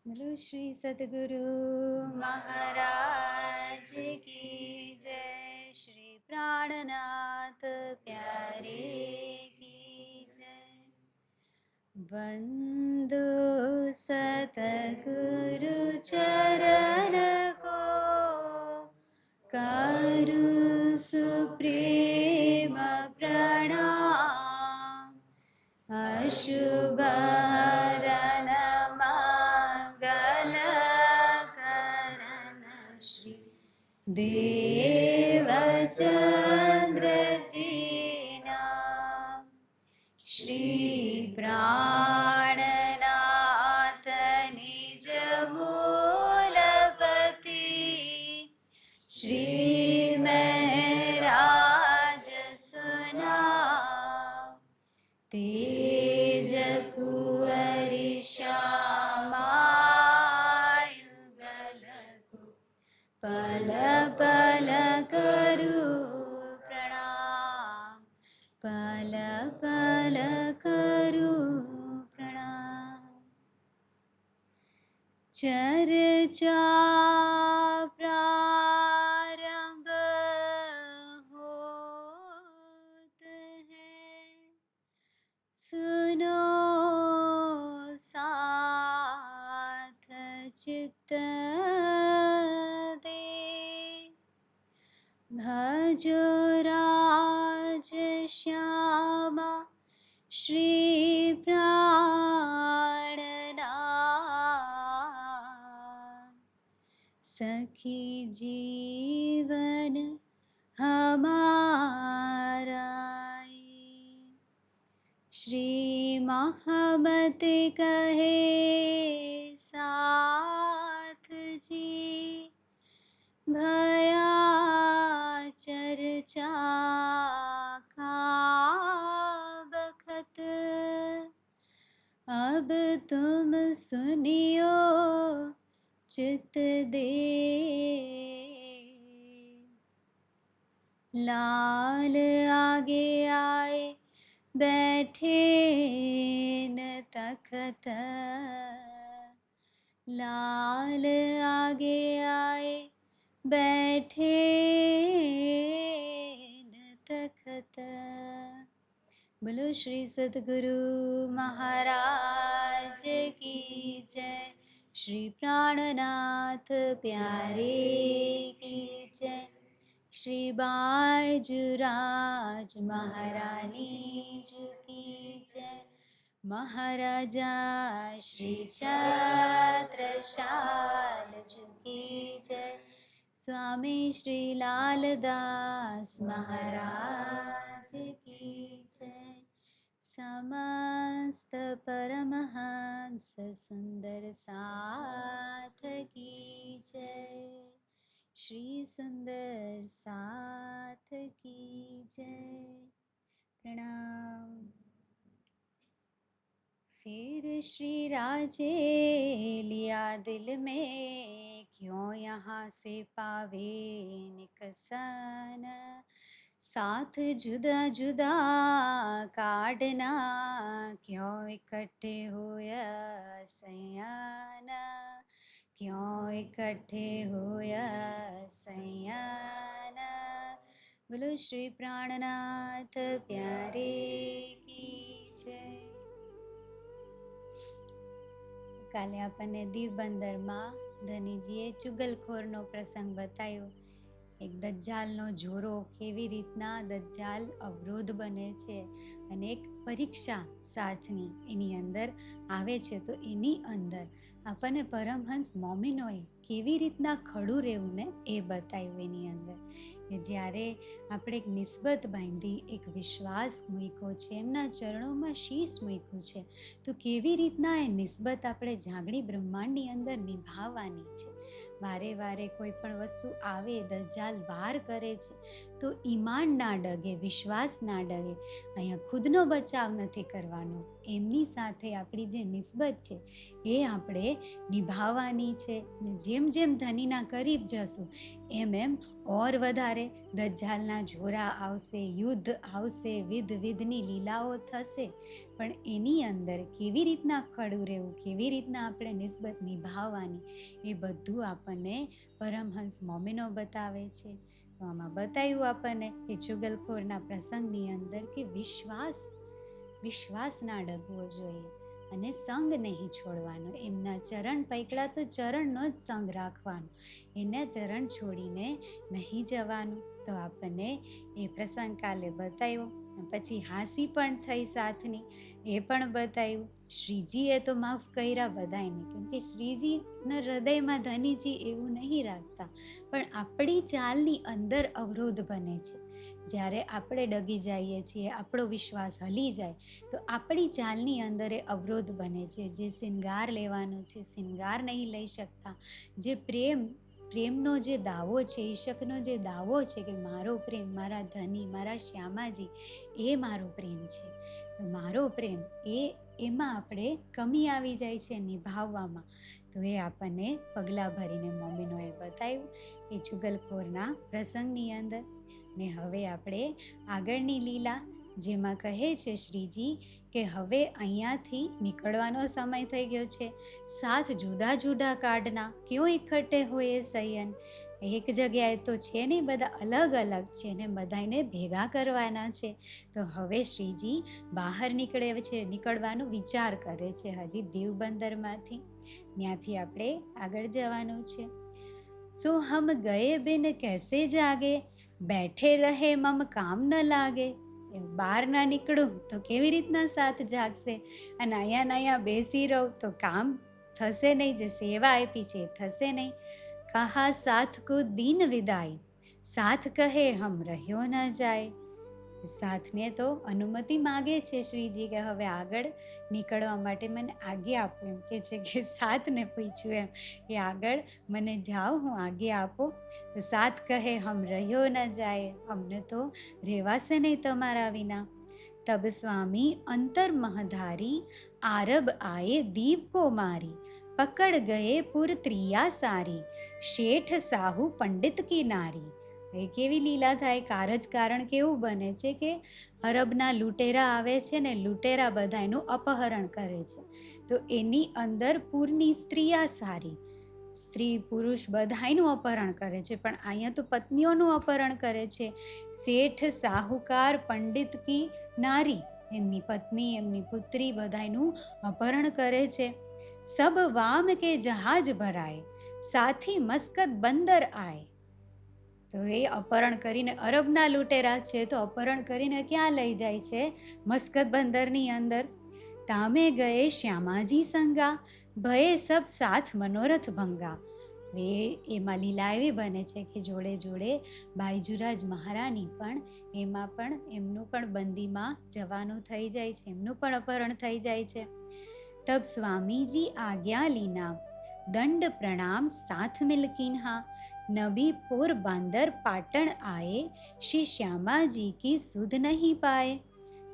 बोलो श्री सद्गुरु महाराज की जय। श्री प्राणनाथ प्यारे की जय। वंदो सतगुरु चरण को, करु सुप्रेम प्रणाम। अशुभ हरन मंगल करण श्री देवचंद्र जी नाम। श्री प्राणनाथ निज मूलपति, श्री महराज सुना। तेज कुंवरि श्यामायुगल को, पल पल करू प्रणाम। पल पल करू प्रणाम। चर्चा प्रारंभ होत है, सुनो साथ चित्त दे। भजो राज श्यामा श्री प्राणनाथ। सखी जीवन हमारा श्री महामत कहे साथ जी। भया चर्चा का बखत, अब तुम सुनियो चित दे। लाल आगे आए बैठे न तखत, लाल आगे आए बैठे न तखत। बोलो श्री सद्गुरु महाराज की जय। श्री प्राणनाथ प्यारे की जय। श्री बाजूराज महारानी जी की जय। महाराजा श्री छत्रसाल जी की जय। स्वामी श्री लालदास महाराज की जय। समस्त परमहंस सुंदर साथ की जय। श्री सुंदर साथ की जय। प्रणाम। फिर श्री राजे लिया दिल में, क्यों यहाँ से पावे निकसन। साथ जुदा जुदा काटना, क्यों इकट्ठे होया सयान। क्यों इकट्ठे होया सयान। बोलो श्री प्राणनाथ प्यारे की जय। કાલે આપણને દીવ બંદરમાં ધનીજીએ ચુગલખોરનો પ્રસંગ બતાવ્યો. એક દજ્જાલનો જોરો, કેવી રીતના દજ્જાલ અવરોધ બને છે અને એક પરીક્ષા સાથની એની અંદર આવે છે. તો એની અંદર આપણને પરમહંસ મોમિનોએ કેવી રીતના ખડું રહેવું ને એ બતાવ્યું. એની અંદર કે જ્યારે આપણે એક નિસ્બત બાંધી, એક વિશ્વાસ મૂક્યો છે, એમના ચરણોમાં શીશ મૂક્યું છે, તો કેવી રીતના એ નિસ્બત આપણે જાગણી બ્રહ્માંડની અંદર નિભાવવાની છે. વારે વારે કોઈ પણ વસ્તુ આવે, દજ્જાલ વાર કરે છે, તો ઈમાન ના ડગે, વિશ્વાસ ના ડગે. અહીંયા ખુદનો બચાવ બચાવ નથી કરવાનો. એમની સાથે આપણી જે નિસ્બત છે એ આપણે નિભાવવાની છે. અને જેમ જેમ ધનીના કરીબ જશું એમ ઓર વધારે દજ્જાલના જોરા આવશે, યુદ્ધ આવશે, વિધની લીલાઓ થશે. પણ એની અંદર કેવી રીતના ખડું રહેવું, કેવી રીતના આપણે નિસ્બત નિભાવવાની, એ બધું આપણને પરમહંસ મોમીનો બતાવે છે. તો આમાં બતાવ્યું આપણને એ ચુગલખોરના પ્રસંગની અંદર કે વિશ્વાસ ના ડગવો જોઈએ અને સંગ નહીં છોડવાનો. એમના ચરણ પકડા તો ચરણનો જ સંગ રાખવાનો, એના ચરણ છોડીને નહીં જવાનું. તો આપણને એ પ્રસંગ કાલે બતાવ્યો. પછી હાંસી પણ થઈ સાથની, એ પણ બતાવ્યું. શ્રીજીએ તો માફ કર્યા બધાને, કેમ કે શ્રીજીના હૃદયમાં ધનીજી એવું નહીં રાખતા, પણ આપણી ચાલની અંદર અવરોધ બને છે. જ્યારે આપણે ડગી જઈએ છીએ, આપણો વિશ્વાસ હલી જાય તો આપણી ચાલની અંદર એ અવરોધ બને છે. જે શિંગાર લેવાનો છે, શિંગાર નહીં લઈ શકતા. જે પ્રેમનો જે દાવો છે, ઈશકનો જે દાવો છે કે મારો પ્રેમ, મારા ધની, મારા શ્યામાજી એ મારો પ્રેમ છે, મારો પ્રેમ એમાં આપણે કમી આવી જાય છે નિભાવવામાં. તો એ આપણને પગલાં ભરીને મોમીનોએ બતાવ્યું એ ચુગલખોરના પ્રસંગની અંદર. ને હવે આપણે આગળની લીલા, જેમાં કહે છે શ્રીજી કે હવે અહીંયાથી નીકળવાનો સમય થઈ ગયો છે. 7 જુદા જુદા કાઢના ક્यों ઇકટ્ઠે હોય સયન. એક જગ્યાએ તો છે નહીં, બધા અલગ અલગ છે ને બધાને ભેગા કરવાના છે. તો હવે શ્રીજી બહાર નીકળવાનો વિચાર કરે છે, હજી દીવબંદરમાંથી. ત્યાંથી આપણે આગળ જવાનું છે. સો હમ ગયે બિન कैसे જાગે, બેઠે રહે મમ કામ ન લાગે. બહાર ના નીકળું તો કેવી રીતના સાથ જાગશે, અને અહીંયા બેસી રહું તો કામ થશે નહીં, જે સેવા આપી છે થશે નહીં. કહા સાથ કો દીન વિદાય, સાથ કહે હમ રહ્યો ન જાય. સાથને તો અનુમતિ માગે છે શ્રીજી કે હવે આગળ નીકળવા માટે મને આજ્ઞા આપો. એમ કે છે કે સાથને પૂછ્યું એમ કે આગળ મને જાઓ, હું આજ્ઞા આપો. તો સાથ કહે હમ રહ્યો ન જાય, અમને તો રહેવાશે નહીં તમારા વિના. તબ સ્વામી અંતર મહધારી, આરબ આયે દીવ કો મારી. પકડ ગયે પુર ત્રિયા સારી, શેઠ સાહુ પંડિત કી નારી. એ કેવી લીલા થાય, કારણ કેવું બને છે કે અરબના લૂંટેરા આવે છે ને લૂંટેરા બધાયનું અપહરણ કરે છે. તો એની અંદર પૂરની સ્ત્રીયા સારી, સ્ત્રી પુરુષ બધાયનું અપહરણ કરે છે, પણ અહીંયા તો પત્નીઓનું અપહરણ કરે છે. શેઠ સાહુકાર પંડિત કી નારી, એમની પત્ની, એમની પુત્રી બધાયનું અપહરણ કરે છે. સબ વામ કે જહાજ ભરાય, સાથી મસ્કત બંદર આય. તો એ અપહરણ કરીને, અરબના લૂંટેરા છે તો અપહરણ કરીને ક્યાં લઈ જાય છે? મસ્કત બંદરની અંદર. તામે ગયે શ્યામાજી સંગા, ભયે સબ સાથ મનોરથ ભંગા. એમાં લીલા એવી બને છે કે જોડે જોડે બાયજુરાજ મહારાણી પણ એમનું પણ બંદીમાં જવાનું થઈ જાય છે, એમનું પણ અપહરણ થઈ જાય છે. તબ સ્વામીજી આજ્ઞા લીના, દંડ પ્રણામ સાથ મિલકીન્હા. નબી પોરબંદર પાટણ આયે, શ્રી શ્યામાજી કી સુધ નહીં પાય.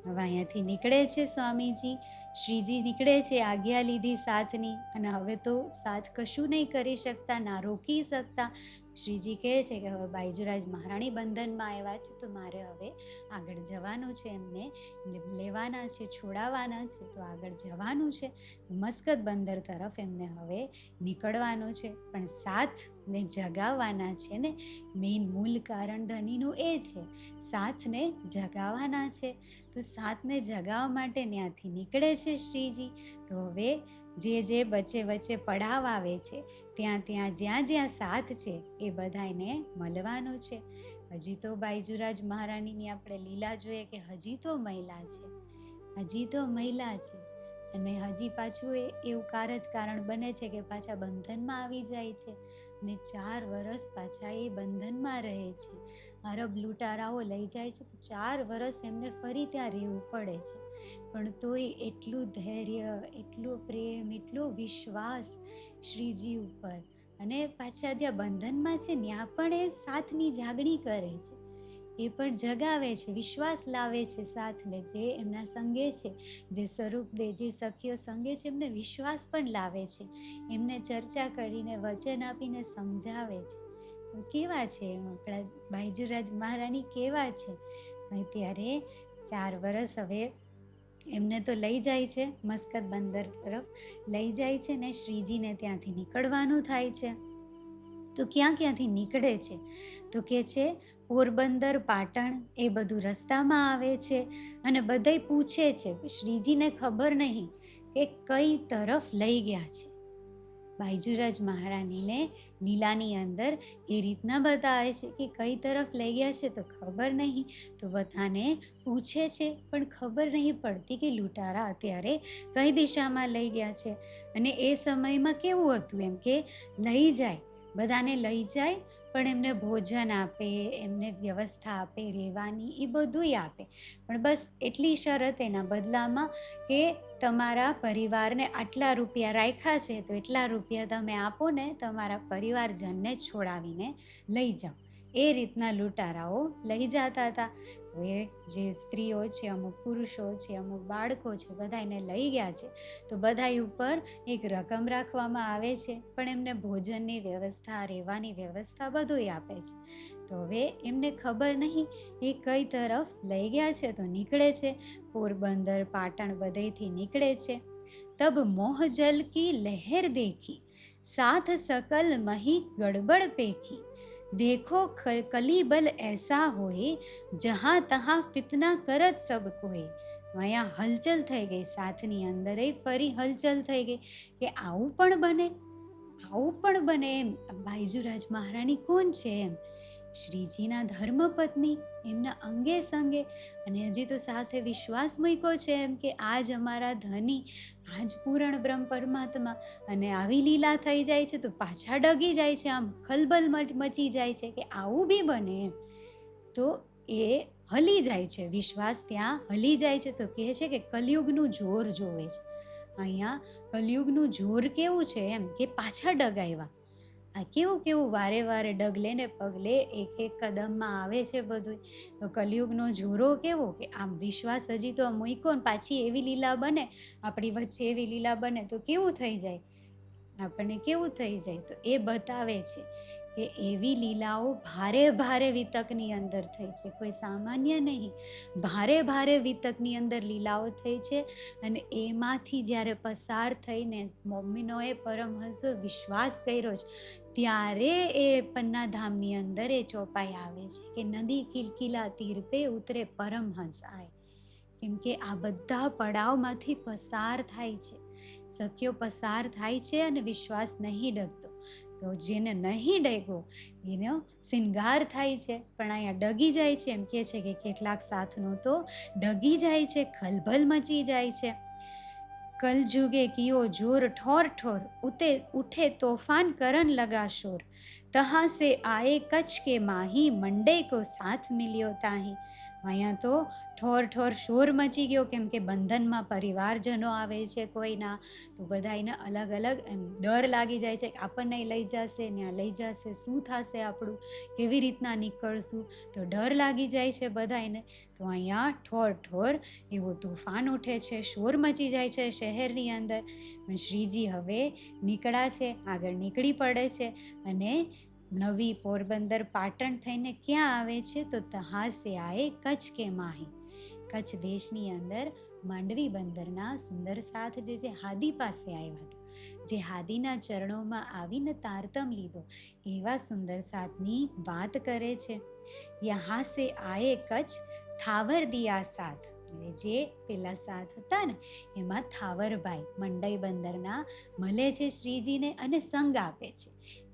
હવે અહીંયાથી નીકળે છે સ્વામીજી, શ્રીજી નીકળે છે આજ્ઞા લીધી સાથની, અને હવે તો સાથ કશું નહીં કરી શકતા, ના રોકી શકતા. શ્રીજી કહે છે કે હવે બાયજુરાજ મહારાણી બંધનમાં આવ્યા છે, તો મારે હવે આગળ જવાનું છે, એમને લેવાના છે, છોડાવવાના છે, તો આગળ જવાનું છે. મસ્કત બંદર તરફ એમને હવે નીકળવાનું છે. પણ સાથને જગાવવાના છે ને, મેઇન મૂળ કારણ ધનીનું એ છે, સાથને જગાવવાના છે. તો સાથને જગાવવા માટે ત્યાંથી નીકળે છે શ્રીજી. તો હવે જે વચ્ચે પડાવ આવે છે, જ્યાં સાથ છે એ બધાને મળવાનું છે. હજી તો બાયજુરાજ મહારાણીની આપણે લીલા જોઈએ કે હજી તો મહિલા છે, અને હજી પાછું એવું કારણ બને છે કે પાછા બંધનમાં આવી જાય છે, અને 4 વર્ષ પાછા એ બંધનમાં રહે છે. અરબ લૂંટારાઓ લઈ જાય છે તો 4 વર્ષ એમને ફરી ત્યાં રહેવું પડે છે. પણ તોય એટલું ધૈર્ય, એટલો પ્રેમ, એટલો વિશ્વાસ શ્રીજી ઉપર, અને પાછા જ્યાં બંધનમાં છે ત્યાં પણ એ સાથની જાગણી કરે છે. એ પણ જગાવે છે, વિશ્વાસ લાવે છે સાથને. જે એમના સંગે છે, જે સ્વરૂપ દે, જે સખીઓ સંગે છે, એમને વિશ્વાસ પણ લાવે છે, એમને ચર્ચા કરીને વચન આપીને સમજાવે છે. તો કેવા છે આપણા બાયજુરાજ મહારાણી, કેવા છે? ત્યારે 4 વર્ષ હવે એમને તો લઈ જાય છે મસ્કત બંદર તરફ લઈ જાય છે ને શ્રીજીને ત્યાંથી નીકળવાનું થાય છે. તો ક્યાંથી નીકળે છે? તો કે છે પોરબંદર, પાટણ, એ બધું રસ્તામાં આવે છે. અને બધાય પૂછે છે, શ્રીજીને ખબર નહીં કે કઈ તરફ લઈ ગયા છે. બાયજુરાજ મહારાણીને લીલાની અંદર એ રીતના બતાવે છે કે કઈ તરફ લઈ ગયા છે તો ખબર નહીં. તો બધાને પૂછે છે પણ ખબર નહીં પડતી કે લૂંટારા અત્યારે કઈ દિશામાં લઈ ગયા છે. અને એ સમયમાં કેવું હતું એમ કે લઈ જાય, બધાને લઈ જાય, પણ એમને ભોજન આપે, એમને વ્યવસ્થા આપે રહેવાની, એ બધુંય આપે. પણ બસ એટલી શરત એના બદલામાં કે તમારા પરિવારને આટલા રૂપિયા રાખ્યા છે તો એટલા રૂપિયા તમે આપો ને તમારા પરિવારજનને છોડાવીને લઈ જાઓ. એ રીતના લૂંટારાઓ લઈ જતા હતા. તો એ જે સ્ત્રીઓ છે, અમુક પુરુષો છે, અમુક બાળકો છે, બધા એને લઈ ગયા છે. તો બધા ઉપર એક રકમ રાખવામાં આવે છે, પણ એમને ભોજનની વ્યવસ્થા, રહેવાની વ્યવસ્થા બધુંય આપે છે. તો હવે એમને ખબર નહીં એ કઈ તરફ લઈ ગયા છે. તો નીકળે છે પોરબંદર, પાટણ બધેથી નીકળે છે. તબ મોહ જલ કી લહેર દેખી, સાથ સકલ મહી ગડબડ પેખી, देखो कलीबल ऐसा होए, जहाँ तहाँ ફિતના કરત સબ કોએ. અહીંયા હલચલ થઈ ગઈ, સાથની અંદર ફરી હલચલ થઈ ગઈ કે આવું પણ બને, આવું પણ બને એમ. બાયજુરાજ મહારાણી કોણ છે એમ? શ્રીજીના ધર્મપત્ની, એમના અંગે સંગે. અને હજી તો સાથે વિશ્વાસ મૂક્યો છે એમ કે આજ અમારા ધની, આજ પૂરણ બ્રહ્મ પરમાત્મા, અને આવી લીલા થઈ જાય છે તો પાછા ડગી જાય છે, આમ ખલબલ મચી જાય છે કે આવું બી બને એમ. તો એ હલી જાય છે, વિશ્વાસ ત્યાં હલી જાય છે. તો કહે છે કે કલયુગનું જોર જોવે છે. અહીંયા કલયુગનું જોર કેવું છે એમ કે પાછા ડગાવ્યા. આ કેવું વારે વારે ડગલે ને પગલે એક એક કદમમાં આવે છે બધું. તો કલયુગનો જોરો કેવો કે આમ વિશ્વાસ હજી તો મૂક્યો ને પાછી એવી લીલા બને, આપણી વચ્ચે એવી લીલા બને તો કેવું થઈ જાય, આપણને કેવું થઈ જાય. તો એ બતાવે છે કે એવી લીલાઓ ભારે ભારે વિતકની અંદર થઈ છે, કોઈ સામાન્ય નહીં. ભારે વિતકની અંદર લીલાઓ થઈ છે. અને એમાંથી જ્યારે પસાર થઈને મમ્મીનોએ પરમહંસો વિશ્વાસ કર્યો છે, ત્યારે એ પન્નાધામની અંદર એ ચોપાઈ આવે છે કે નદી કિલકિલા તીર પે ઉતરે પરમહંસ આય. કેમ કે આ બધા પડાવમાંથી પસાર થાય છે, સખ્યો પસાર થાય છે અને વિશ્વાસ નહીં ડગતો. તો જેને નહીં ડગ્યો એનો શિંગાર થાય છે, પણ અહીંયા ડગી જાય છે. એમ કે છે કે કેટલાક સાથનો તો ડગી જાય છે, ખલબલ મચી જાય છે. કલજુગે કિયો જોર ઠોર ઠોર, ઉઠે તોફાન કરન લગા શોર, તહાં સે આએ કચ્છ કે માહી, મંડે કો સાથ મિલ્યો તાહી. અહીંયા તો ઠોર શોર મચી ગયો, કેમ કે બંધનમાં પરિવારજનો આવે છે કોઈના. તો બધા એને અલગ અલગ એમ ડર લાગી જાય છે કે આપણને લઈ જશે, ત્યાં લઈ જશે, શું થશે આપણું, કેવી રીતના નીકળશું. તો ડર લાગી જાય છે બધાને. તો અહીંયા ઠોર એવું તોફાન ઉઠે છે, શોર મચી જાય છે શહેરની અંદર. શ્રીજી હવે નીકળ્યા છે, આગળ નીકળી પડે છે. અને નવી પોરબંદર, પાટણ થઈને ક્યાં આવે છે? તો તહાસે આએ કચ્છ કે માહી. કચ્છ દેશની અંદર માંડવી બંદરના સુંદર સાથ જે હાદી પાસે આવ્યા હતા, જે હાદીના ચરણોમાં આવીને તારતમ લીધો, એવા સુંદર સાથની વાત કરે છે. યહાં સે આએ કચ્છ, થાવર દિયા સાથ. જે પેલા સાથ હતા ને એમાં થાવરભાઈ મંડઈ બંદરના મળે છે શ્રીજીને અને સંગ આપે છે.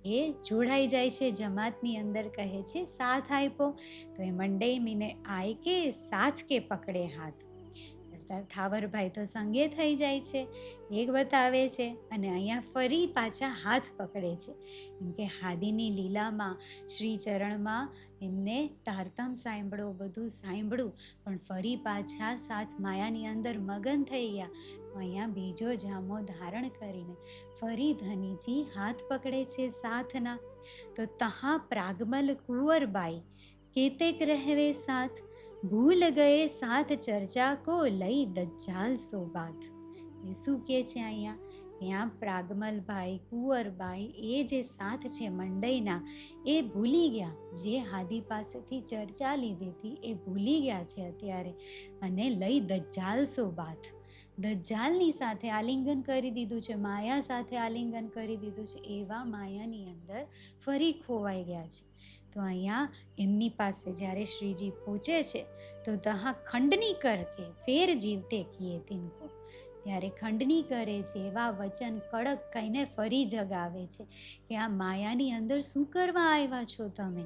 એ જોડાઈ જાય છે જમાતની અંદર, કહે છે સાથ આપ્યો. તો એ મંડઈ મીને આય કે સાથ કે પકડે હાથ. થાવરભાઈ તો સંગે થઈ જાય છે, એક બતાવે છે. અને અહીંયા ફરી પાછા હાથ પકડે છે, કેમ કે હાદીની લીલામાં શ્રી ચરણમાં એમને તારતમ સાંભળો, બધું સાંભળ્યું, પણ ફરી પાછા સાથ માયાની અંદર મગન થઈ ગયા. તો અહીંયા બીજો જામો ધારણ કરીને ફરી ધનીજી હાથ પકડે છે સાથના. તો તહાં પ્રાગમલ કુંવરબાઈ, केतेक रहवे साथ, ભૂલ ગયે સાથ ચર્ચા કો, લઈ દજ્જાલ સો બાત. એ શું કહે છે અહીંયા? ત્યાં પ્રાગમલભાઈ, કુંવરબાઈ એ જે સાથ છે મંડઈના, એ ભૂલી ગયા. જે હાદી પાસેથી ચર્ચા લીધી હતી એ ભૂલી ગયા છે અત્યારે, અને લઈ દજ્જાલ સો બાત, દજ્જાલની સાથે આલિંગન કરી દીધું છે, માયા સાથે આલિંગન કરી દીધું છે. એવા માયાની અંદર ફરી ખોવાઈ ગયા છે. તો અહીંયા એમની પાસે જ્યારે શ્રીજી પહોંચે છે તો તહા ખંડની કરકે ફેર જીવતે કિએ તિનકો, ત્યારે ખંડની કરે છે, એવા વચન કડક કહીને ફરી જગાવે છે કે આ માયાની અંદર શું કરવા આવ્યા છો તમે?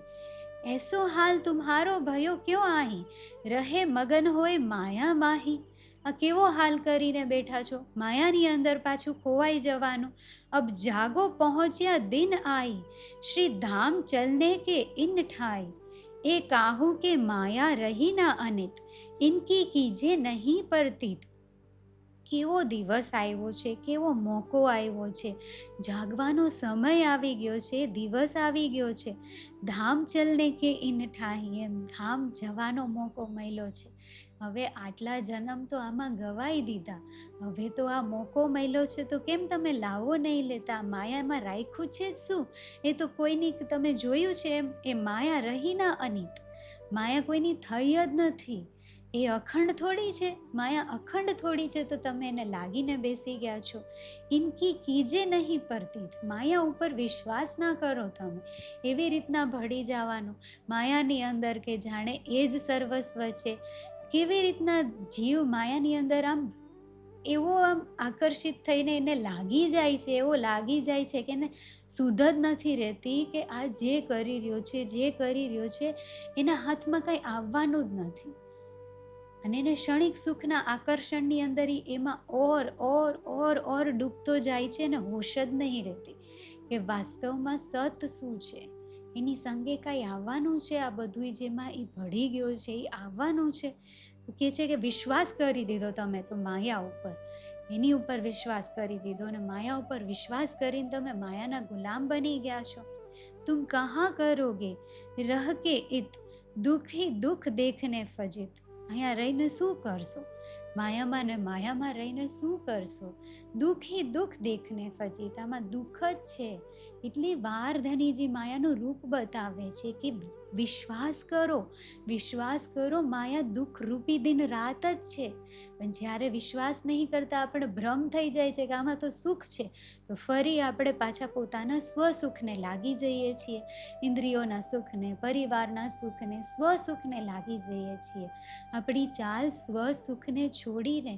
એસો હાલ તુમ્હારો ભયો ક્યો આહી, રહે મગન હોય માયા માહી. આ કેવો હાલ કરીને બેઠા છો? માયાની અંદર પાછું ખોવાઈ જવાનું. અબ જાગો પહોંચ્યા દિન આઈ, શ્રી ધામ ચલને કે ઇન ઠાઈ, એ કાહું કે માયા રહી ના અનિત, ઇનકી કીજે નહીં પરતીત. કેવો દિવસ આવ્યો છે, કેવો મોકો આવ્યો છે, જાગવાનો સમય આવી ગયો છે, દિવસ આવી ગયો છે. ધામ ચલને કે ઇન ઠાઈ, એમ ધામ જવાનો મોકો મળ્યો છે. હવે આટલા જન્મ તો આમાં ગવાઈ દીધા, હવે તો આ મોકો મળ્યો છે તો કેમ તમે લાવો નહીં લેતા? માયામાં રાખ્યું છે જ શું? એ તો કોઈની તમે જોયું છે એમ, એ માયા રહી ના અનિત, માયા કોઈની થઈ જ નથી. એ અખંડ થોડી છે, માયા અખંડ થોડી છે, તો તમે એને લાગીને બેસી ગયા છો. ઇનકી કીજે નહીં પરતીત, માયા ઉપર વિશ્વાસ ના કરો તમે. એવી રીતના ભળી જવાનું માયાની અંદર કે જાણે એ જ સર્વસ્વ છે. કેવી રીતના જીવ માયાની અંદર આમ એવો આમ આકર્ષિત થઈને એને લાગી જાય છે, એવો લાગી જાય છે કે એને સુધ જ નથી રહેતી કે આ જે કરી રહ્યો છે, જે કરી રહ્યો છે એના હાથમાં કંઈ આવવાનું જ નથી. અને એને ક્ષણિક સુખના આકર્ષણની અંદર એમાં ઓર ડૂબતો જાય છે અને હોશ જ નહીં રહેતી કે વાસ્તવમાં સત શું છે, એની સંગે કાંઈ આવવાનું છે. આ બધું જેમાં એ ભળી ગયો છે એ આવવાનું છે. કે છે કે વિશ્વાસ કરી દીધો તમે તો માયા ઉપર, એની ઉપર વિશ્વાસ કરી દીધો, અને માયા ઉપર વિશ્વાસ કરીને તમે માયાના ગુલામ બની ગયા છો. તુમ કહા કરોગે રહ કે ઇત, દુઃખી દુઃખ દેખને ફજિત. અહીંયા રહીને શું કરશો? માયામાં ને માયામાં રહીને શું કરશો? દુઃખી દુઃખ દેખને ફજિત, આમાં દુઃખ જ છે. એટલી વાર ધનીજી માયાનું રૂપ બતાવે છે કે વિશ્વાસ કરો, વિશ્વાસ કરો. માયા દુઃખ રૂપી દિન રાત જ છે, પણ જ્યારે વિશ્વાસ નહીં કરતા આપણે ભ્રમ થઈ જાય છે કે આમાં તો સુખ છે, તો ફરી આપણે પાછા પોતાના સ્વસુખને લાગી જઈએ છીએ, ઇન્દ્રિયોના સુખને, પરિવારના સુખને, સ્વસુખને લાગી જઈએ છીએ. આપણી ચાલ સ્વસુખને છોડીને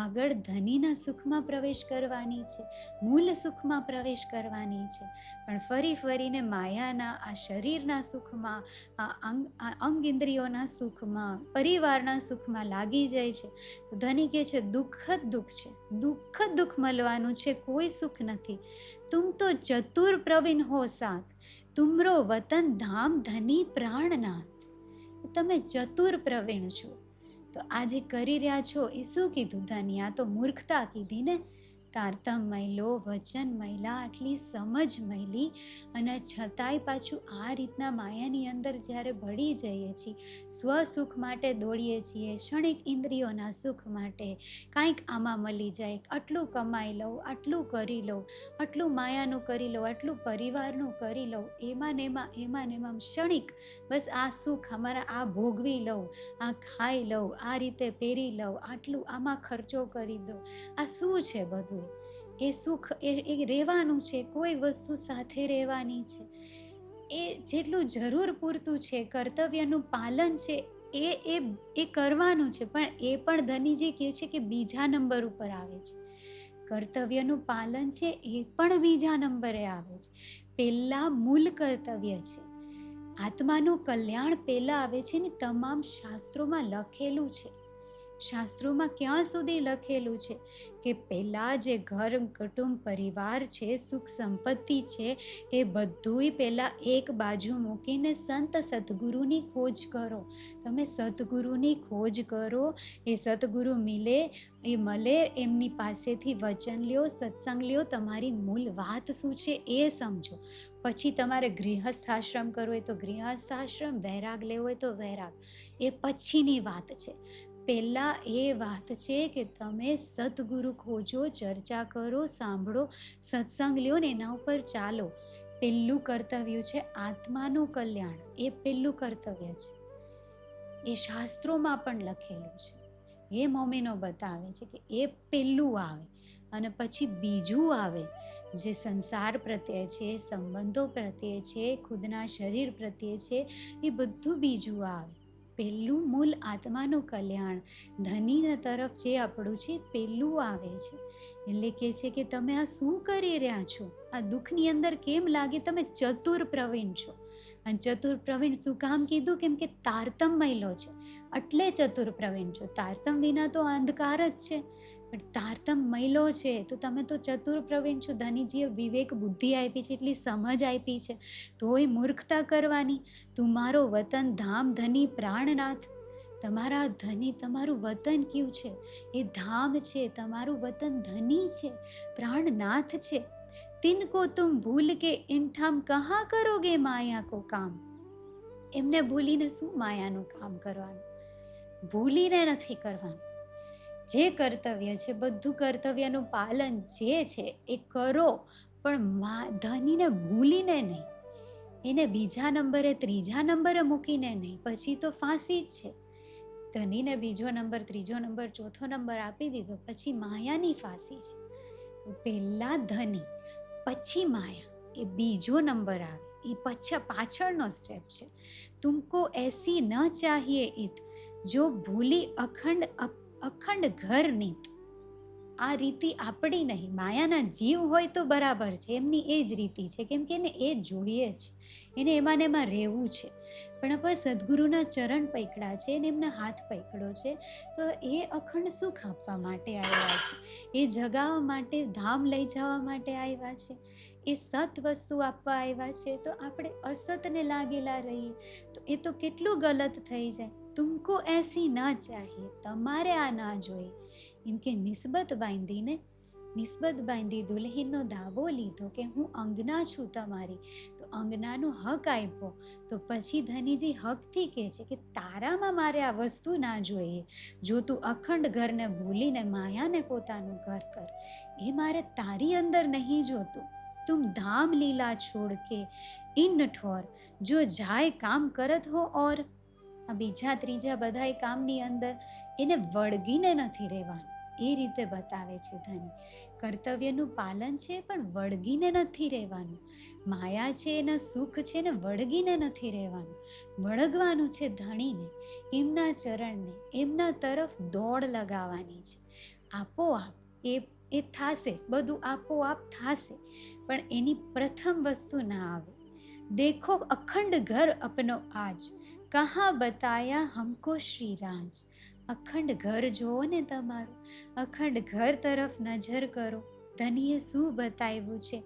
આગળ ધનીના સુખમાં પ્રવેશ કરવાની છે, મૂળ સુખમાં પ્રવેશ કરવાની છે. પણ ફરી ફરીને માયાના આ શરીરના સુખમાં, આ અંગ ઇન્દ્રિયોના સુખમાં, પરિવારના સુખમાં લાગી જાય છે. તો ધની કહે છે દુઃખ જ દુઃખ છે, દુઃખ જ દુઃખ મળવાનું છે, કોઈ સુખ નથી. તુમ તો ચતુર પ્રવીણ હો સાથ, તુમરો વતન ધામ ધની પ્રાણનાથ. તમે ચતુર પ્રવીણ છો, તો આ જે કરી રહ્યા છો એ શું કીધું ધની? આ તો મૂર્ખતા કીધી ને. તારતમ મહિલો, વચન મહિલા, આટલી સમજ મહિલી, અને છતાંય પાછું આ રીતના માયાની અંદર જ્યારે ભળી જઈએ છીએ, સ્વસુખ માટે દોડીએ છીએ, ક્ષણિક ઇન્દ્રિયોના સુખ માટે, કાંઈક આમાં મળી જાય, આટલું કમાઈ લઉં, આટલું કરી લઉં, આટલું માયાનું કરી લઉં, આટલું પરિવારનું કરી લઉં, એમાં ને એમાં ક્ષણિક બસ આ સુખ અમારા આ ભોગવી લઉં, આ ખાઈ લઉં, આ રીતે પહેરી લઉં, આટલું આમાં ખર્ચો કરી દઉં. આ શું છે બધું? એ સુખ એ રહેવાનું છે, કોઈ વસ્તુ સાથે રહેવાની છે. એ જેટલું જરૂર પૂરતું છે, કર્તવ્યનું પાલન છે એ કરવાનું છે. પણ એ પણ ધનીજી કહે છે કે બીજા નંબર ઉપર આવે છે. કર્તવ્યનું પાલન છે એ પણ બીજા નંબરે આવે છે. પહેલાં મૂળ કર્તવ્ય છે, આત્માનું કલ્યાણ પહેલાં આવે છે ને. તમામ શાસ્ત્રોમાં લખેલું છે, શાસ્ત્રોમાં ક્યાં સુધી લખેલું છે કે પહેલાં જે ઘર કુટુંબ પરિવાર છે, સુખ સંપત્તિ છે, એ બધુંય પહેલાં એક બાજુ મૂકીને સંત સદગુરુની ખોજ કરો. તમે સદગુરુની ખોજ કરો, એ સદગુરુ મળે એમની પાસેથી વચન લ્યો, સત્સંગ લ્યો, તમારી મૂળ વાત શું છે એ સમજો. પછી તમારે ગૃહસ્થ આશ્રમ કરવો હોય તો ગૃહસ્થ આશ્રમ, વૈરાગ લેવો હોય તો વૈરાગ, એ પછીની વાત છે. પહેલાં એ વાત છે કે તમે સદગુરુ ખોજો, ચર્ચા કરો, સાંભળો, સત્સંગ લ્યો ને એના ઉપર ચાલો. પહેલું કર્તવ્ય છે આત્માનું કલ્યાણ, એ પહેલું કર્તવ્ય છે. એ શાસ્ત્રોમાં પણ લખેલું છે. એ મોમીનો બતાવે છે કે એ પહેલું આવે અને પછી બીજું આવે જે સંસાર પ્રત્યે છે, સંબંધો પ્રત્યે છે, ખુદના શરીર પ્રત્યે છે, એ બધું બીજું આવે. પહેલું મૂળ આત્માનું કલ્યાણ, ધનીના તરફ જે આપણું છે પહેલું આવે છે. એટલે કે છે કે તમે આ શું કરી રહ્યા છો, આ દુઃખની અંદર કેમ લાગે? તમે ચતુર પ્રવીણ છો. અને ચતુર પ્રવીણ શું કામ કીધું? કેમ કે તારતમ મહિલો છે એટલે ચતુર પ્રવીણ છો. તારતમ વિના તો અંધકાર જ છે, પણ તારતમ મહિલો છે તો તમે તો ચતુર પ્રવીણ છો. ધનીજીએ વિવેક બુદ્ધિ આપી છે, એટલી સમજ આપી છે, તોય મૂર્ખતા કરવાની. તુમારો વતન ધામ ધની પ્રાણનાથ. તમારા ધની, તમારું વતન કયું છે? એ ધામ છે, તમારું વતન ધની છે, પ્રાણનાથ છે. તિनको तुम भूल के इन ठाम कहाँ करोगे माया को काम. એમને ભૂલીને શું માયાનું કામ કરવાનું? ભૂલીને નથી કરવાનું. જે કર્તવ્ય છે બધું કર્તવ્યનું પાલન જે છે એ કરો, પણ ધનીને ભૂલીને નહીં, એને બીજા નંબરે ત્રીજા નંબરે મૂકીને નહીં. પછી તો ફાંસી જ છે. ધનીને બીજો નંબર, ત્રીજો નંબર, ચોથો નંબર આપી દીધો, પછી માયાની ફાંસી છે. તો પહેલા ધની પછી માયા, એ બીજો નંબર આવે, એ પાછળનો સ્ટેપ છે. તુમકો એસી ન ચાહીએ ઈત જો ભૂલી અખંડ ઘર નીત. આ રીતિ આપણી નહીં, માયાના જીવ હોય તો બરાબર છે, એમની એ જ રીતિ છે, કેમ કે એને એ જોઈએ છે, એને એમાં ને એમાં રહેવું છે. પણ આપણે સદગુરુના ચરણ પકડ્યા છે ને એમના હાથ પકડ્યો છે, તો એ અખંડ સુખ આપવા માટે આવ્યા છે, એ જગાવવા માટે, ધામ લઈ જવા માટે આવ્યા છે, એ સત વસ્તુ આપવા આવ્યા છે. તો આપણે અસતને લાગેલા રહીએ તો એ તો કેટલું ગલત થઈ જાય. તુમકો એસી ના ચાહીએ, તમારે આ ના જોઈએ. એમ કે નિસ્બત બાંધી દુલ્હીનનો દાવો લીધો કે હું અંગના છું તમારી, તો અંગનાનું હક આપ્યો. તો પછી ધનીજી હકથી કહે છે કે તારામાં મારે આ વસ્તુ ના જોઈએ. જો તું અખંડ ઘરને ભૂલીને માયાને પોતાનું ઘર કર, એ મારે તારી અંદર નહીં જોતું. તુમ ધામ લીલા છોડ કે ઇન ઠોર જો જાય કામ કરત હો. ઓર આ બીજા ત્રીજા બધાય કામની અંદર એને વળગીને નથી રહેવાનું, એ રીતે બતાવે છે ધની. કર્તવ્યનું પાલન છે પણ વળગીને નથી રહેવાનું. માયા છે, એના સુખ છે ને વળગીને નથી રહેવાનું. વળગવાનું છે ધણીને, એમના ચરણને, એમના તરફ દોડ લગાવવાની છે. આપોઆપ એ થાશે, બધું આપોઆપ થાશે, પણ એની પ્રથમ વસ્તુ ના આવે. દેખો અખંડ ઘર અપનો આજ, કહા બતાયા હમકો શ્રી રાજ. અખંડ ઘર જોવો ને તમારું, અખંડ ઘર તરફ નજર કરો. ધનીએ શું બતાવ્યું છે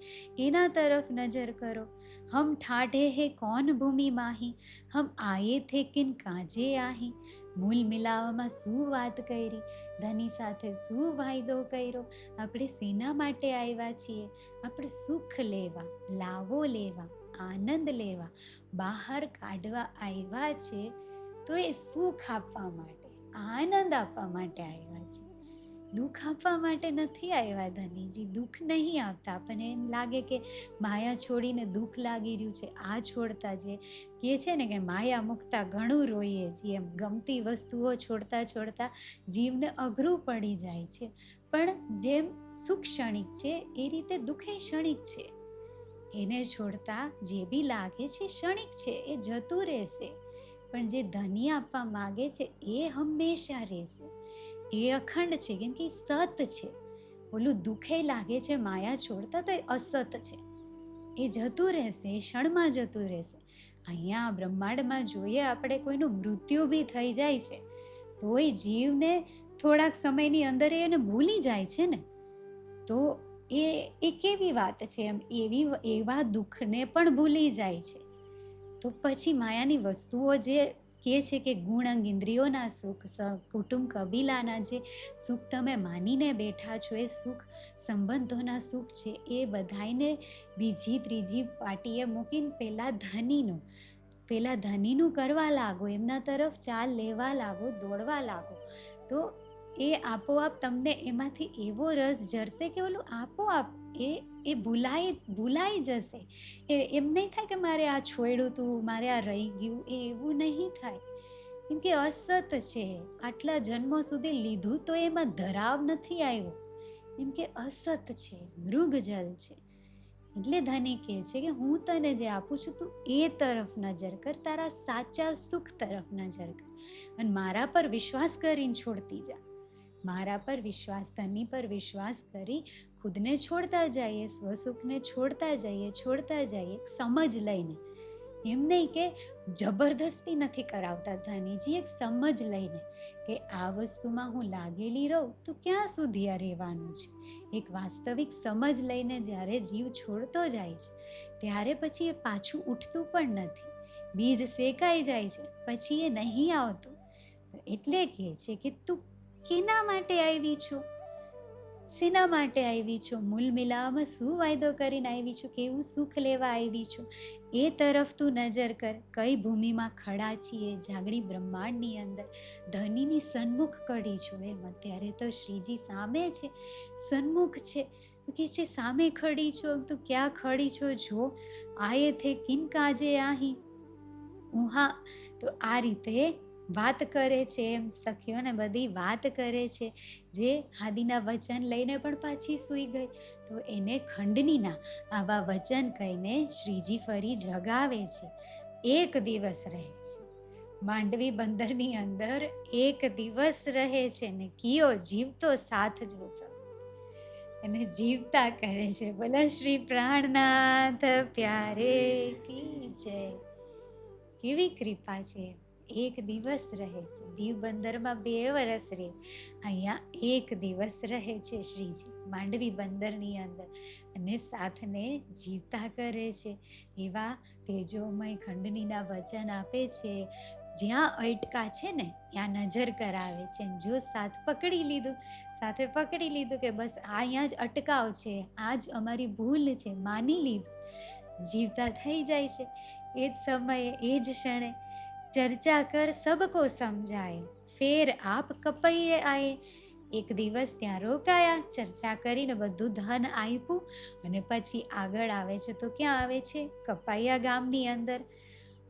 એના તરફ નજર કરો. હમ ઠાઢે હે કોન ભૂમિ માહી, હમ આયે થે કિન કાજે આહી. મૂલ મિલાવામાં શું વાત કરી, ધની સાથે શું વાયદો કર્યો, આપણે શેના માટે આવ્યા છીએ? આપણે સુખ લેવા, લાવો લેવા, આનંદ લેવા, બહાર કાઢવા આવ્યા છે. તો એ સુખ આપવા માટે, આનંદ આપવા માટે આવ્યા છે, દુઃખ આપવા માટે નથી આવ્યા. ધનીજી દુઃખ નહીં આપતા. આપણને એમ લાગે કે માયા છોડીને દુઃખ લાગી રહ્યું છે. આ છોડતા જે કહે છે ને કે માયા મૂકતા ઘણું રોઈએ છીએ, એમ ગમતી વસ્તુઓ છોડતા છોડતા જીવને અઘરું પડી જાય છે. પણ જેમ સુખ ક્ષણિક છે એ રીતે દુઃખે ક્ષણિક છે. એને છોડતા જે બી લાગે છે ક્ષણિક છે, એ જતું રહેશે. પણ જે ધની આપવા માગે છે એ હંમેશા રહેશે, એ અખંડ છે, કેમ કે સત છે. ઓલું દુઃખે લાગે છે માયા છોડતા, તો એ અસત છે, એ જતું રહેશે, એ ક્ષણમાં જતું રહેશે. અહીંયા બ્રહ્માંડમાં જોઈએ આપણે, કોઈનું મૃત્યુ બી થઈ જાય છે તોય જીવને થોડાક સમયની અંદર એને ભૂલી જાય છે ને, તો એ કેવી વાત છે? એમ એવા દુઃખને પણ ભૂલી જાય છે. તો પછી માયાની વસ્તુઓ જે કહે છે કે ગુણ અંગ ઇન્દ્રિયોના સુખ, કુટુંબ કબીલાના જે સુખ તમે માનીને બેઠા છો, એ સુખ સંબંધોના સુખ છે, એ બધાને બીજી ત્રીજી પાર્ટીએ મૂકીને પહેલાં ધનીનું કરવા લાગો, એમના તરફ ચાલ લેવા લાગો, દોડવા લાગો. તો એ આપોઆપ તમને એમાંથી એવો રસ જરશે કે ઓલું આપોઆપ એ ભૂલાઈ જશે. એમ નહીં થાય કે મારે આ છોડ્યું તું, મારે આ રહી ગયું, એ એવું નહીં થાય. કેમ કે અસત છે, આટલા જન્મો સુધી લીધું તો એમાં ધરાવ નથી આવ્યો, એમ કે અસત છે, મૃગજલ છે. એટલે ધની કહે છે કે હું તને જે આપું છું તું એ તરફ નજર કર, તારા સાચા સુખ તરફ નજર કર, અને મારા પર વિશ્વાસ કરીને છોડતી જા. મારા પર વિશ્વાસ, ધની પર વિશ્વાસ કરી ખુદને છોડતા જઈએ, સ્વસુખને છોડતા જઈએ, સમજ લઈને. એમ નહીં કે જબરદસ્તી નથી કરાવતા ધનીજી, એક સમજ લઈને કે આ વસ્તુમાં હું લાગેલી રહું તો ક્યાં સુધી આ રહેવાનું છે. એક વાસ્તવિક સમજ લઈને જ્યારે જીવ છોડતો જાય છે, ત્યારે પછી એ પાછું ઉઠતું પણ નથી. બીજ શેકાઈ જાય છે, પછી એ નહીં આવતું. એટલે કહે છે કે તું કેના માટે આવી છો, શેના માટે આવી છો, મૂલ મિલાવામાં શું વાયદો કરીને આવી છો, કેવું સુખ લેવા આવી છો, એ તરફ તું નજર કર. કઈ ભૂમિમાં ખડા છીએ, જાગડી બ્રહ્માંડની અંદર ધનીની સન્મુખ કડી છો. એમ અત્યારે તો શ્રીજી સામે છે, સન્મુખ છે, કે છે સામે ખડી છો. તું ક્યાં ખડી છો? જો આયે થે કિન કાજે આહી ઉહા. તો આ રીતે વાત કરે છે, એમ સખીઓને બધી વાત કરે છે. જે હાદીના વચન લઈને પણ પાછી સૂઈ ગઈ, તો એને ખંડનીના આવા વચન કહીને શ્રીજી ફરી જગાવે છે. એક દિવસ રહે છે માંડવી બંદરની અંદર, એક દિવસ રહે છે ને કિયો જીવતો સાથ જોજો, અને જીવતા કરે છે. બોલો શ્રી પ્રાણનાથ પ્યારે કી જય. કેવી કૃપા છે! એક દિવસ રહે છે. દીવ બંદરમાં 2 વર્ષ રહે, અહીંયા એક દિવસ રહે છે શ્રીજી માંડવી બંદરની અંદર, અને સાથને જીવતા કરે છે. એવા તેજોમય ખંડનીના વચન આપે છે. જ્યાં અટકા છે ને ત્યાં નજર કરાવે છે. જો સાથે પકડી લીધું કે બસ અહીંયા જ અટકાવ છે, આ જ અમારી ભૂલ છે, માની લીધું, જીવતા થઈ જાય છે. એ જ સમયે, એ જ ક્ષણે ચર્ચા કર સબકો સમજાય, ફેર આપ કપૈયે આયે. એક દિવસ ત્યાં રોકાયા, ચર્ચા કરીને બધું ધન આપ્યું, અને પછી આગળ આવે છે. તો ક્યાં આવે છે? કપાયા ગામની અંદર.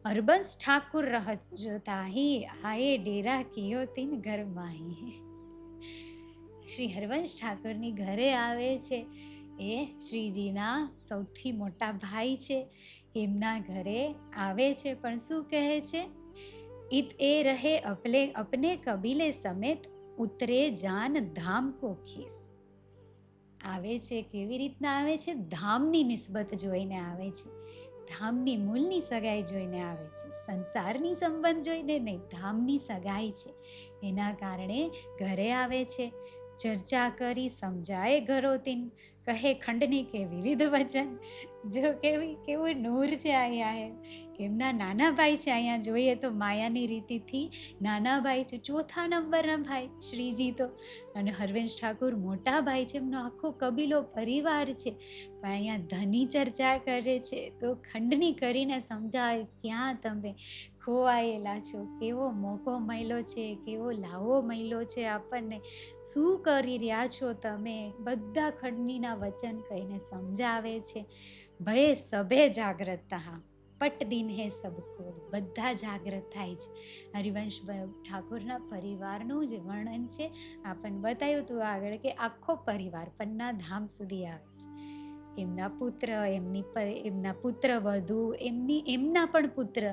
હરબંસ ઠાકુર રહત જો તાહી, આયે ડેરા કિયો તીન ઘર માહી. શ્રી હરવંશ ઠાકુરની ઘરે આવે છે. એ શ્રીજીના સૌથી મોટા ભાઈ છે, એમના ઘરે આવે છે. પણ શું કહે છે? इत ए रहे अपने कबीले समेत उतरे जान धाम को खीस. આવે છે કેવી રીતના આવે છે? ધામની નિસ્બત જોઈને આવે છે, ધામની મૂળની સગાઈ જોઈને આવે છે. સંસારની સંબંધ જોઈને નહીં, ધામની સગાઈ છે. એના કારણે ઘરે આવે છે. ચર્ચા કરી સમજાય ઘરોતીન, કહે ખંડની કે વિવિધ વચન. જો કેવું નૂર છે અહીંયા. એમના નાના ભાઈ છે, અહીંયા જોઈએ તો માયાની રીતિથી નાના ભાઈ છે, 4થા નંબરના ભાઈ શ્રીજી તો, અને હરવેશ ઠાકુર મોટા ભાઈ છે. એમનો આખો કબીલો પરિવાર છે. પણ અહીંયા ધની ચર્ચા કરે છે, તો ખંડની કરીને સમજાવે ક્યાં તમે ખોવાયેલા છો, કેવો મોકો મળ્યો છે, કેવો લાવો મળ્યો છે આપણને, શું કરી રહ્યા છો તમે. બધા ખંડનીના વચન કહીને સમજાવે છે. ભય સભે જાગ્રતા, પટ દિન હે સબ ખોલ. બધા જાગ્રત થાય છે. હરિવંશ ઠાકોરના પરિવારનું જે વર્ણન છે આપણને બતાવ્યું હતું આગળ, કે આખો પરિવાર પન્ના ધામ સુધી આવે છે. એમના પુત્ર, એમના પુત્ર વધુ, એમના પણ પુત્ર,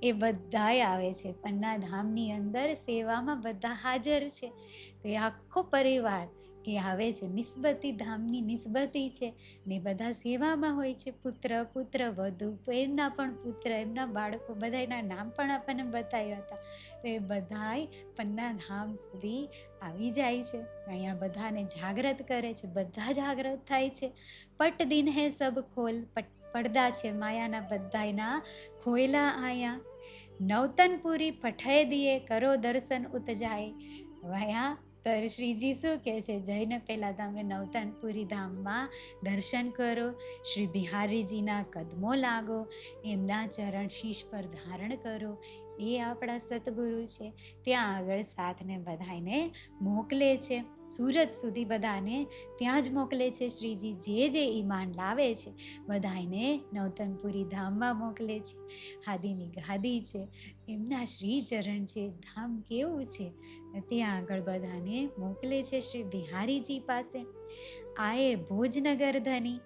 એ બધાય આવે છે પન્ના ધામની અંદર. સેવામાં બધા હાજર છે. તો એ આખો પરિવાર એ આવે છે. નિસ્બતી ધામની નિસ્બતી છે ને બધા સેવામાં હોય છે. પુત્ર વધુ એમના પણ પુત્ર, એમના બાળકો બધાના નામ પણ આપણને બતાવ્યા હતા. તો એ બધાય પન્ના ધામ સુધી આવી જાય છે. અહીંયા બધાને જાગૃત કરે છે, બધા જાગૃત થાય છે. પટ દિન હે સબ ખોલ, પડદા છે માયાના બધાયના ખોયલા આયા. નવતનપુરી પઠાઈ દિએ, કરો દર્શન ઉતજાય. અહીંયા તો શ્રીજી શું કહે છે, જઈને પહેલાં તમે નવતનપુરી ધામમાં દર્શન કરો, શ્રી બિહારીજીના કદમો લાગો, એમના ચરણ શીશ પર ધારણ કરો. એ આપણા સતગુરુ છે. ત્યાં આગળ સાથને બધાને મોકલે છે. સુરત સુધી બધાને ત્યાં જ મોકલે છે શ્રીજી. જે ઈમાન લાવે છે બધાને નવતનપુરી ધામમાં મોકલે છે. હાદીની ગાદી છે, એમના શ્રી ચરણ છે. ધામ કેવું છે, ત્યાં આગળ બધાને મોકલે છે શ્રી બિહારીજી પાસે. આયે ભોજનગર ધની,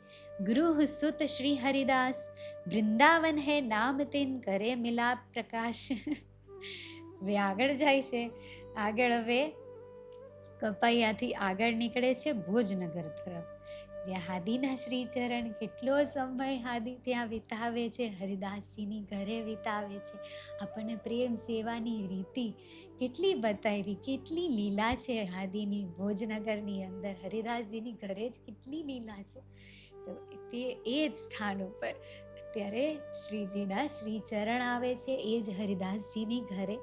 ગૃહ સુત શ્રી હરિદાસ, વૃંદાવન હે નામ તિન, કરે મિલાપ પ્રકાશ. હવે આગળ જાય છે. આગળ હવે કપાયાથી આગળ નીકળે છે ભોજનગર તરફ, જ્યાં હાદીના શ્રીચરણ કેટલો સમય હાદી ત્યાં વિતાવે છે, હરિદાસજીની ઘરે વિતાવે છે. આપણને પ્રેમ સેવાની રીતિ કેટલી બતાવી, કેટલી લીલા છે હાદીની ભોજનગરની અંદર. હરિદાસજીની ઘરે જ કેટલી લીલા છે. તો તે એ જ સ્થાન ઉપર અત્યારે શ્રીજીના શ્રીચરણ આવે છે. એ જ હરિદાસજીની ઘરે,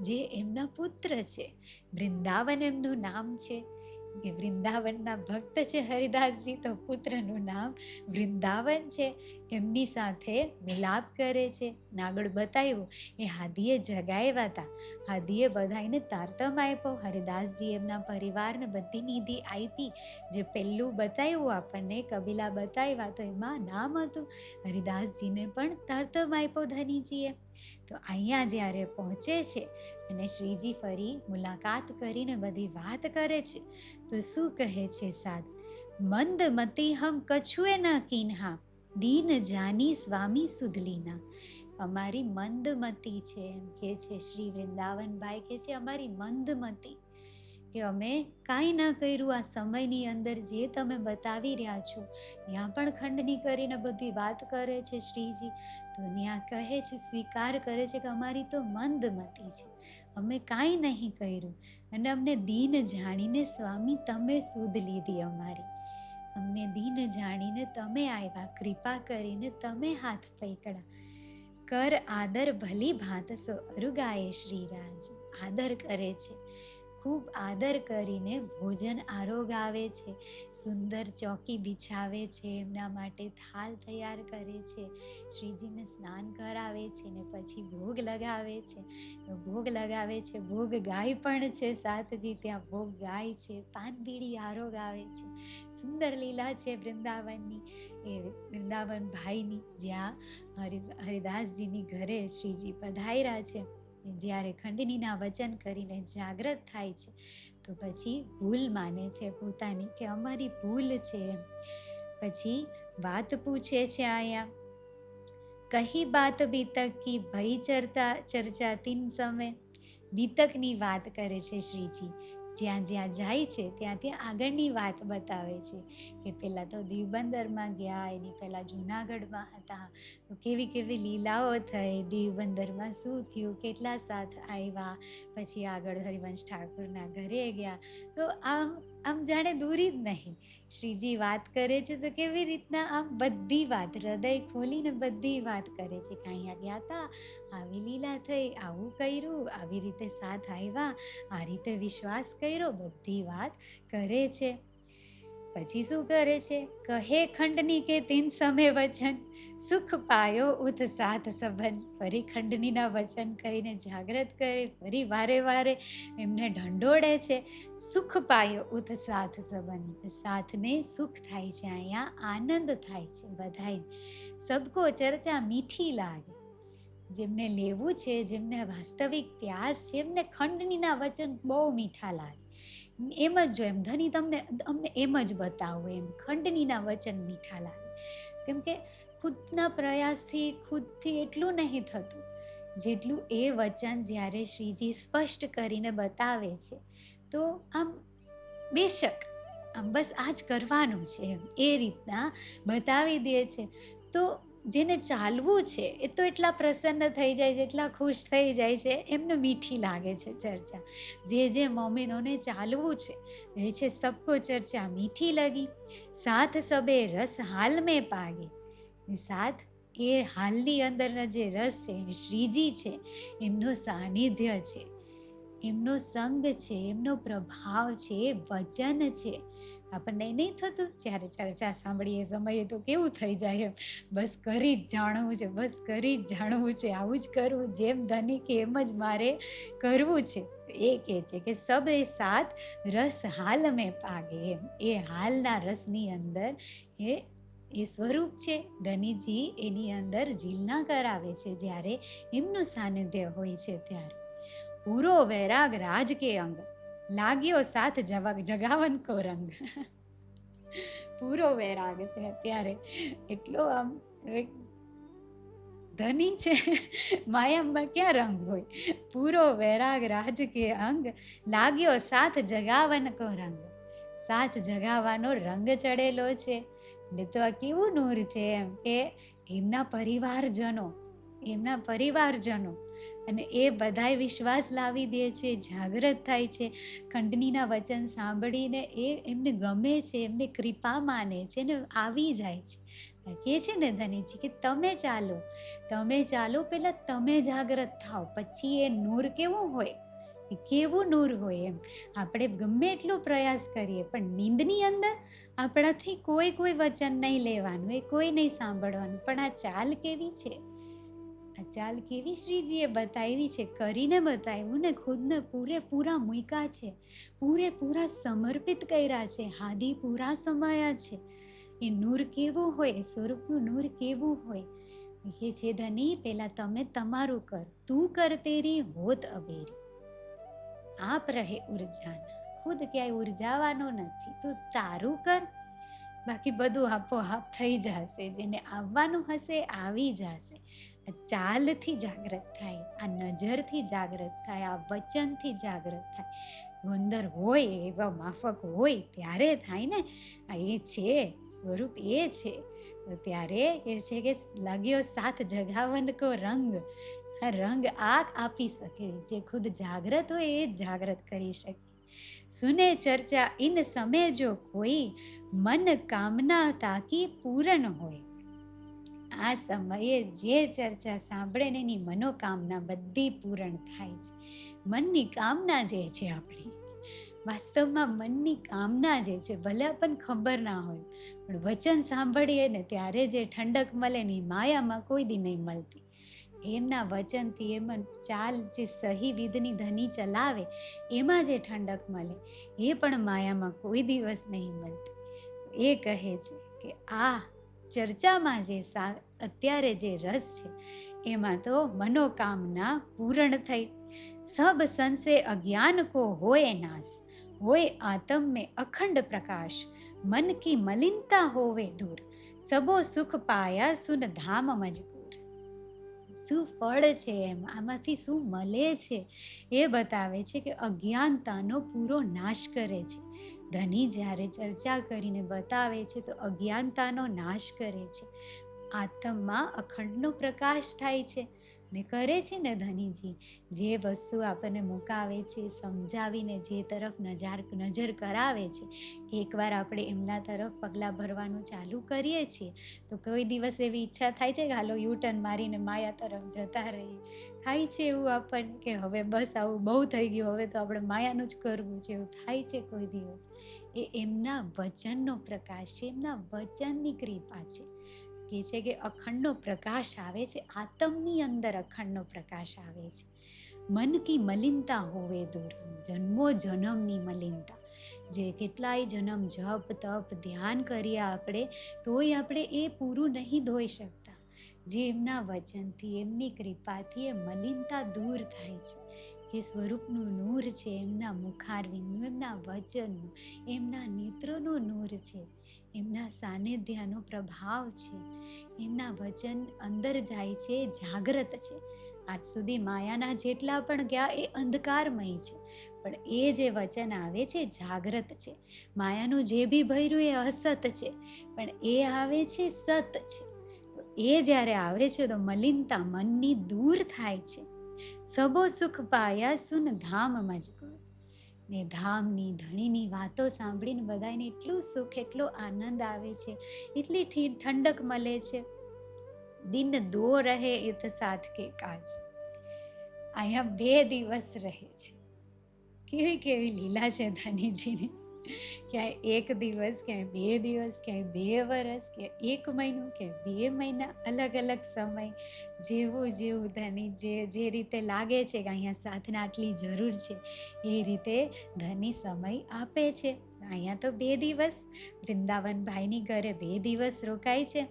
જે એમના પુત્ર છે. વૃંદાવન એમનું નામ છે, કે વૃંદાવનના ભક્ત છે હરિદાસજી, તો પુત્રનું નામ વૃંદાવન છે. એમની સાથે મિલાપ કરે છે. નાગળ બતાવ્યું એ હાદીએ જગાવ્યા હતા. હાદીએ બધાને તારતમ આપ્યો. હરિદાસજી એમના પરિવારને બધી નિધિ આપી. જે પહેલું બતાવ્યું આપણને કબીલા બતાવ્યા, તો એમાં નામ હતું. હરિદાસજીને પણ તારતમ આપ્યો ધનીજીએ. તો અહીંયા જ્યારે પહોંચે છે અને શ્રીજી ફરી મુલાકાત કરીને બધી વાત કરે છે, તો શું કહે છે સાદ? મંદમતી હમ કછુએ ન કીન્હા, દીન જાની સ્વામી સુધલીના. અમારી મંદમતી છે, એમ કે છે શ્રી વૃંદાવનભાઈ કે છે અમારી મંદમતી, કે અમે કાંઈ ન કર્યું આ સમયની અંદર. જે તમે બતાવી રહ્યા છો ત્યાં પણ ખંડની કરીને બધી વાત કરે છે શ્રીજી. તો ત્યાં કહે છે, સ્વીકાર કરે છે કે અમારી તો મંદમતી છે, અમે કાંઈ નહીં કર્યું, અને અમને દીન જાણીને સ્વામી તમે સુધ લીધી અમારી. અમને દીન જાણીને તમે આવ્યા, કૃપા કરીને તમે હાથ પકડા. કર આદર ભલી ભાંતસો, અરુગાએ શ્રીરાજ. આદર કરે છે, ખૂબ આદર કરીને ભોજન આરોગાવે છે. સુંદર ચોકી બિછાવે છે, એમના માટે થાળ તૈયાર કરે છે. શ્રીજીને સ્નાન કરાવે છે ને પછી ભોગ લગાવે છે. ભોગ લગાવે છે, ભોગ ગાય પણ છે. સાથજી ત્યાં ભોગ ગાય છે, પાન બીડી આરોગાવે છે. સુંદર લીલા છે વૃંદાવનની, એ વૃંદાવન ભાઈની, જ્યાં હરિદાસજીની ઘરે શ્રીજી પધાર્યા છે. જ્યારે ખંડનીના વચન કરીને જાગૃત થાય છે, તો પછી ભૂલ માને છે પોતાની, કે અમારી ભૂલ છે એમ. પછી વાત પૂછે છે અહીંયા, કહી બાત બીતક કી, ભઈ ચર્ચા તીન સમય. બીતકની વાત કરે છે શ્રીજી. જ્યાં જ્યાં જાય છે ત્યાં ત્યાં આગળની વાત બતાવે છે, કે પહેલાં તો દીવબંદરમાં ગયા, એની પહેલાં જૂનાગઢમાં હતા, તો કેવી કેવી લીલાઓ થઈ, દીવબંદરમાં શું થયું, કેટલા સાથ આવ્યા, પછી આગળ હરિવંશ ઠાકુરના ઘરે ગયા. તો આમ જાણે દૂરી જ નહીં. શ્રીજી વાત કરે છે તો કેવી રીતના આમ બધી વાત હૃદય ખોલીને બધી વાત કરે છે, કે અહીંયા ગયા હતા, આવી લીલા થઈ, આવું કર્યું, આવી રીતે સાથ આવ્યા, આ રીતે વિશ્વાસ કર્યો, બધી વાત કરે છે. પછી શું કરે છે? કહે ખંડની કે તીન સમય વચન, સુખ પાયો ઉત સાથ સંબંધ. ફરી ખંડનીના વચન કહીને જાગૃત કરે, ફરી વારે વારે એમને ઢંઢોળે છે. સુખ પાયો ઉત સાથ સંબંધ, સાથને સુખ થાય છે, અહીંયા આનંદ થાય છે બધાય. સબકો ચર્ચા મીઠી લાગે. જેમને લેવું છે, જેમને વાસ્તવિક પ્યાસ છે, એમને ખંડનીના વચન બહુ મીઠા લાગે. એમ જ જો એમ ધની અમને એમ જ બતાવો, એમ ખંડનીના વચન મીઠા લાગે. કેમ કે ખુદના પ્રયાસથી ખુદથી એટલું નહીં થતું, જેટલું એ વચન જ્યારે શ્રીજી સ્પષ્ટ કરીને બતાવે છે. તો આમ બેશક આમ બસ આ જ કરવાનું છે એમ એ રીતના બતાવી દે છે. તો જેને ચાલવું છે એ તો એટલા પ્રસન્ન થઈ જાય છે, એટલા ખુશ થઈ જાય છે, એમને મીઠી લાગે છે ચર્ચા. જે મોમિનોને ચાલવું છે એ છે સબકો ચર્ચા મીઠી લગી, સાથ સબે રસ હાલ મેં પાગે. સાથ એ હાલની અંદરના જે રસ છે એ શ્રીજી છે, એમનો સાનિધ્ય છે, એમનો સંગ છે, એમનો પ્રભાવ છે, વચન છે. આપણને નહીં થતું જ્યારે ચર્ચા સાંભળીએ સમયે તો કેવું થઈ જાય એમ, બસ કરી જ જાણવું છે, બસ કરી જ જાણવું છે, આવું જ કરવું, જેમ ધની કે એમ જ મારે કરવું છે. એ કહે છે કે સબ એ સાથ રસ હાલ મેં પાગે, એમ એ હાલના રસની અંદર એ સ્વરૂપ છે ધનીજી એની અંદર ઝીલના કરાવે છે જ્યારે એમનું સાનિધ્ય હોય છે ત્યારે. પૂરો વૈરાગ રાજ કે અંગ, લાગ્યો સાથ જગાવન કો રંગ. પૂરો વૈરાગ છે અત્યારે, એટલો આમ ધની છે, માયામાં ક્યાં રંગ હોય. પૂરો વૈરાગ રાજ કે અંગ, લાગ્યો સાથ જગાવન કો રંગ. સાથ જગાવવાનો રંગ ચડેલો છે. એટલે તો આ કેવું નૂર છે એમ કે એમના પરિવારજનો અને એ બધાય વિશ્વાસ લાવી દે છે, જાગૃત થાય છે, ખંડનીના વચન સાંભળીને એ એમને ગમે છે, એમને કૃપા માને છે ને આવી જાય છે. કહે છે ને ધનીજી કે તમે ચાલો પહેલા તમે જાગૃત થાઓ, પછી એ નૂર કેવું હોય, કેવું નૂર હોય એમ. આપણે ગમે એટલો પ્રયાસ કરીએ પણ નીંદની અંદર આપણાથી કોઈ વચન નહીં લેવાનું, એ કોઈ નહીં સાંભળવાનું. પણ આ ચાલ કેવી છે, આ ચાલ કેવી શ્રીજીએ બતાવી છે, કરીને બતાવ્યું ને, ખુદને પૂરેપૂરા મૂક્યા છે, પૂરેપૂરા સમર્પિત કર્યા છે, હાદી પૂરા સમાયા છે. એ નૂર કેવું હોય, એ સ્વરૂપનું નૂર કેવું હોય. એ છે ધની પેલા તમે તમારું કર, તું કર તેરી હોત અબેરી. આપ રહે ઉર્જાના, ખુદ ક્યાંય ઉર્જાવાનો નથી, તું તારું કર, બાકી બધું આપોઆપ થઈ જશે, જેને આવવાનું હશે આવી જશે. આ ચાલથી જાગૃત થાય, આ નજરથી જાગૃત થાય, આ વચનથી જાગૃત થાય. અંદર હોય એવા માફક હોય ત્યારે થાય ને. આ એ છે સ્વરૂપ, એ છે ત્યારે એ છે કે લાગ્યો સાથ જગાવન કો રંગ. આ રંગ આપી શકે, જે ખુદ જાગૃત હોય એ જાગૃત કરી શકે. સુને ચર્ચા ઇન સમય જો કોઈ, મન કામના તાકી પૂરણ હોય. આ સમયે જે ચર્ચા સાંભળે ને એની મનોકામના બધી પૂરણ થાય છે. મનની કામના જે છે આપણી, વાસ્તવમાં મનની કામના જે છે, ભલે આપણને ખબર ના હોય પણ વચન સાંભળીએ ને ત્યારે જે ઠંડક મળે ને માયામાં કોઈ દી નહીં મળતી. એમના વચનથી એમાં ચાલ જે સહી વિધની ધની ચલાવે એમાં જે ઠંડક મળે એ પણ માયામાં કોઈ દિવસ નહીં મળતી. એ કહે છે કે આ ચર્ચામાં જે અત્યારે જે રસ છે એમાં તો મનોકામના પૂર્ણ થઈ. સબ સંશે અજ્ઞાન કો હોય નાશ, હોય આત્મ મેં અખંડ પ્રકાશ, મન કી મલિનતા હોવે દૂર, સબો સુખ પાયા સુન ધામ મજબૂર. શું ફળ છે એમ, આમાંથી શું મળે છે એ બતાવે છે કે અજ્ઞાનતાનો પૂરો નાશ કરે છે. ધની જ્યારે ચર્ચા કરીને બતાવે છે તો અજ્ઞાનતાનો નાશ કરે છે, આત્મમાં અખંડનો પ્રકાશ થાય છે. ને કરે છે ને ધનીજી, જે વસ્તુ આપણને મુકાવે છે, સમજાવીને જે તરફ નજર કરાવે છે, એકવાર આપણે એમના તરફ પગલાં ભરવાનું ચાલુ કરીએ છીએ તો કોઈ દિવસ એવી ઈચ્છા થાય છે કે હાલો યુટર્ન મારીને માયા તરફ જતા રહીએ. થાય છે એવું આપણને કે હવે બસ આવું બહુ થઈ ગયું, હવે તો આપણે માયાનું જ કરવું છે, એવું થાય છે કોઈ દિવસ. એ એમના વચનનો પ્રકાશ છે, એમના વચનની કૃપા છે. કે છે કે અખંડનો પ્રકાશ આવે છે, આત્મની અંદર અખંડનો પ્રકાશ આવે છે. મન કી મલિનતા હોવે દૂર, જન્મો જન્મની મલિનતા, જે કેટલાય જન્મ જપ તપ ધ્યાન કરીએ આપણે તોય આપણે એ પૂરું નહીં ધોઈ શકતા. જે એમના વચનથી એમની કૃપાથી એ મલિનતા દૂર થાય છે. કે સ્વરૂપનું નૂર છે, એમના મુખારવિંદનું, એમના વચનનું, એમના નેત્રોનું નૂર છે, એમના સાનિધ્યનો પ્રભાવ છે. એમના વચન અંદર જાય છે, જાગૃત છે. આજ સુધી માયાના જેટલા પણ ગયા એ અંધકારમય છે, પણ એ જે વચન આવે છે જાગ્રત છે. માયાનું જે બી ભર્યું એ અસત છે, પણ એ આવે છે સત છે. તો એ જ્યારે આવે છે તો મલિનતા મનની દૂર થાય છે. સબો સુખ પાયા સુન ધામ મજગુર. ને ધામની ધણીની વાતો સાંભળીને બધાને એટલું સુખ, એટલો આનંદ આવે છે, એટલી ઠંડક મળે છે. દિન દો રહે ઇત સાથ કે કાજ. અહીંયા 2 દિવસ રહે છે. કેવી કેવી લીલા છે ધનીજીની. ક્યાંય 1 દિવસ, ક્યાંય 2 દિવસ, ક્યાંય 2 વર્ષ, ક્યાંય 1 મહિનો, ક્યાંય 2 મહિના, અલગ અલગ સમય. જેવું જેવું ધની જે રીતે લાગે છે કે અહીંયા સાથના આટલી જરૂર છે, એ રીતે ધની સમય આપે છે. અહીંયા તો 2 દિવસ વૃંદાવન ભાઈની ઘરે 2 દિવસ રોકાય છે.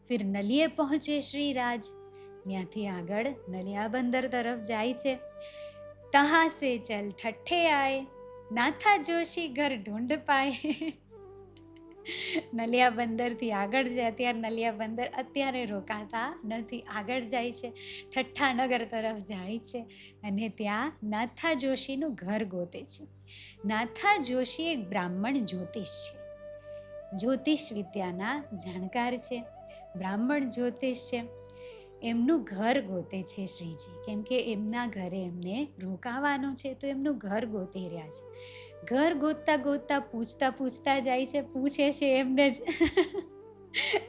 ફિર નલિયે પહોંચે શ્રી રાજ. ત્યાંથી આગળ નલિયા બંદર તરફ જાય છે. તહાં સે ચલ ઠઠ્ઠે આય, નાથા જોશી ઘર ઢૂંઢ પાય. નલિયા બંદરથી આગળ જાય. અત્યારે નલિયા બંદર અત્યારે રોકાતા નથી, આગળ જાય છે, ઠઠ્ઠાનગર તરફ જાય છે અને ત્યાં નાથા જોશીનું ઘર ગોતે છે. નાથા જોશી એક બ્રાહ્મણ જ્યોતિષ છે, જ્યોતિષ વિદ્યાના જાણકાર છે, બ્રાહ્મણ જ્યોતિષ છે. એમનું ઘર ગોતે છે શ્રીજી, કેમ કે એમના ઘરે એમને રોકાવાનું છે, તો એમનું ઘર ગોતી રહ્યા છે. ઘર ગોતતા ગોતતા પૂછતા પૂછતા જાય છે, પૂછે છે એમને જ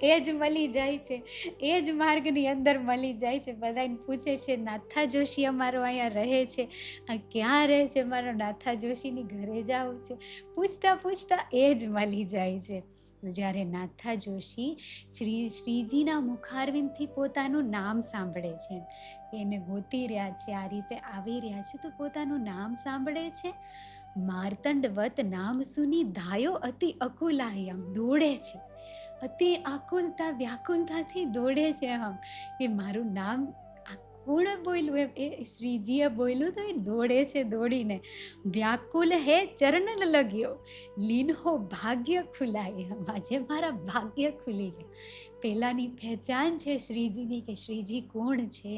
એ જ મળી જાય છે, એ જ માર્ગની અંદર મળી જાય છે. બધાને પૂછે છે નાથા જોશી અમારો અહીંયા રહે છે, આ ક્યાં રહે છે, મારો નાથા જોશીની ઘરે જવું છે. પૂછતા પૂછતા એ જ મળી જાય છે. જ્યારે નાથા જોશી શ્રીજીના મુખારવિંદથી પોતાનું નામ સાંભળે છે, એને ગોતી રહ્યા છે, આ રીતે આવી રહ્યા છે, તો પોતાનું નામ સાંભળે છે. માર્તંડવત નામ સુની ધાયો અતિ અકુલાયમ, દોડે છે, અતિ આકુલતા વ્યાકુલતાથી દોડે છે. કે મારું નામ કોણે બોલ્યું, એ શ્રીજીએ બોલ્યું તો એ દોડે છે દોડીને. વ્યાકુલ હે ચરણ લગ્યો, લીનહો ભાગ્ય ખુલાય. આજે મારા ભાગ્ય ખુલી ગયા. પહેલાની પહેચાન છે શ્રીજીની કે શ્રીજી કોણ છે,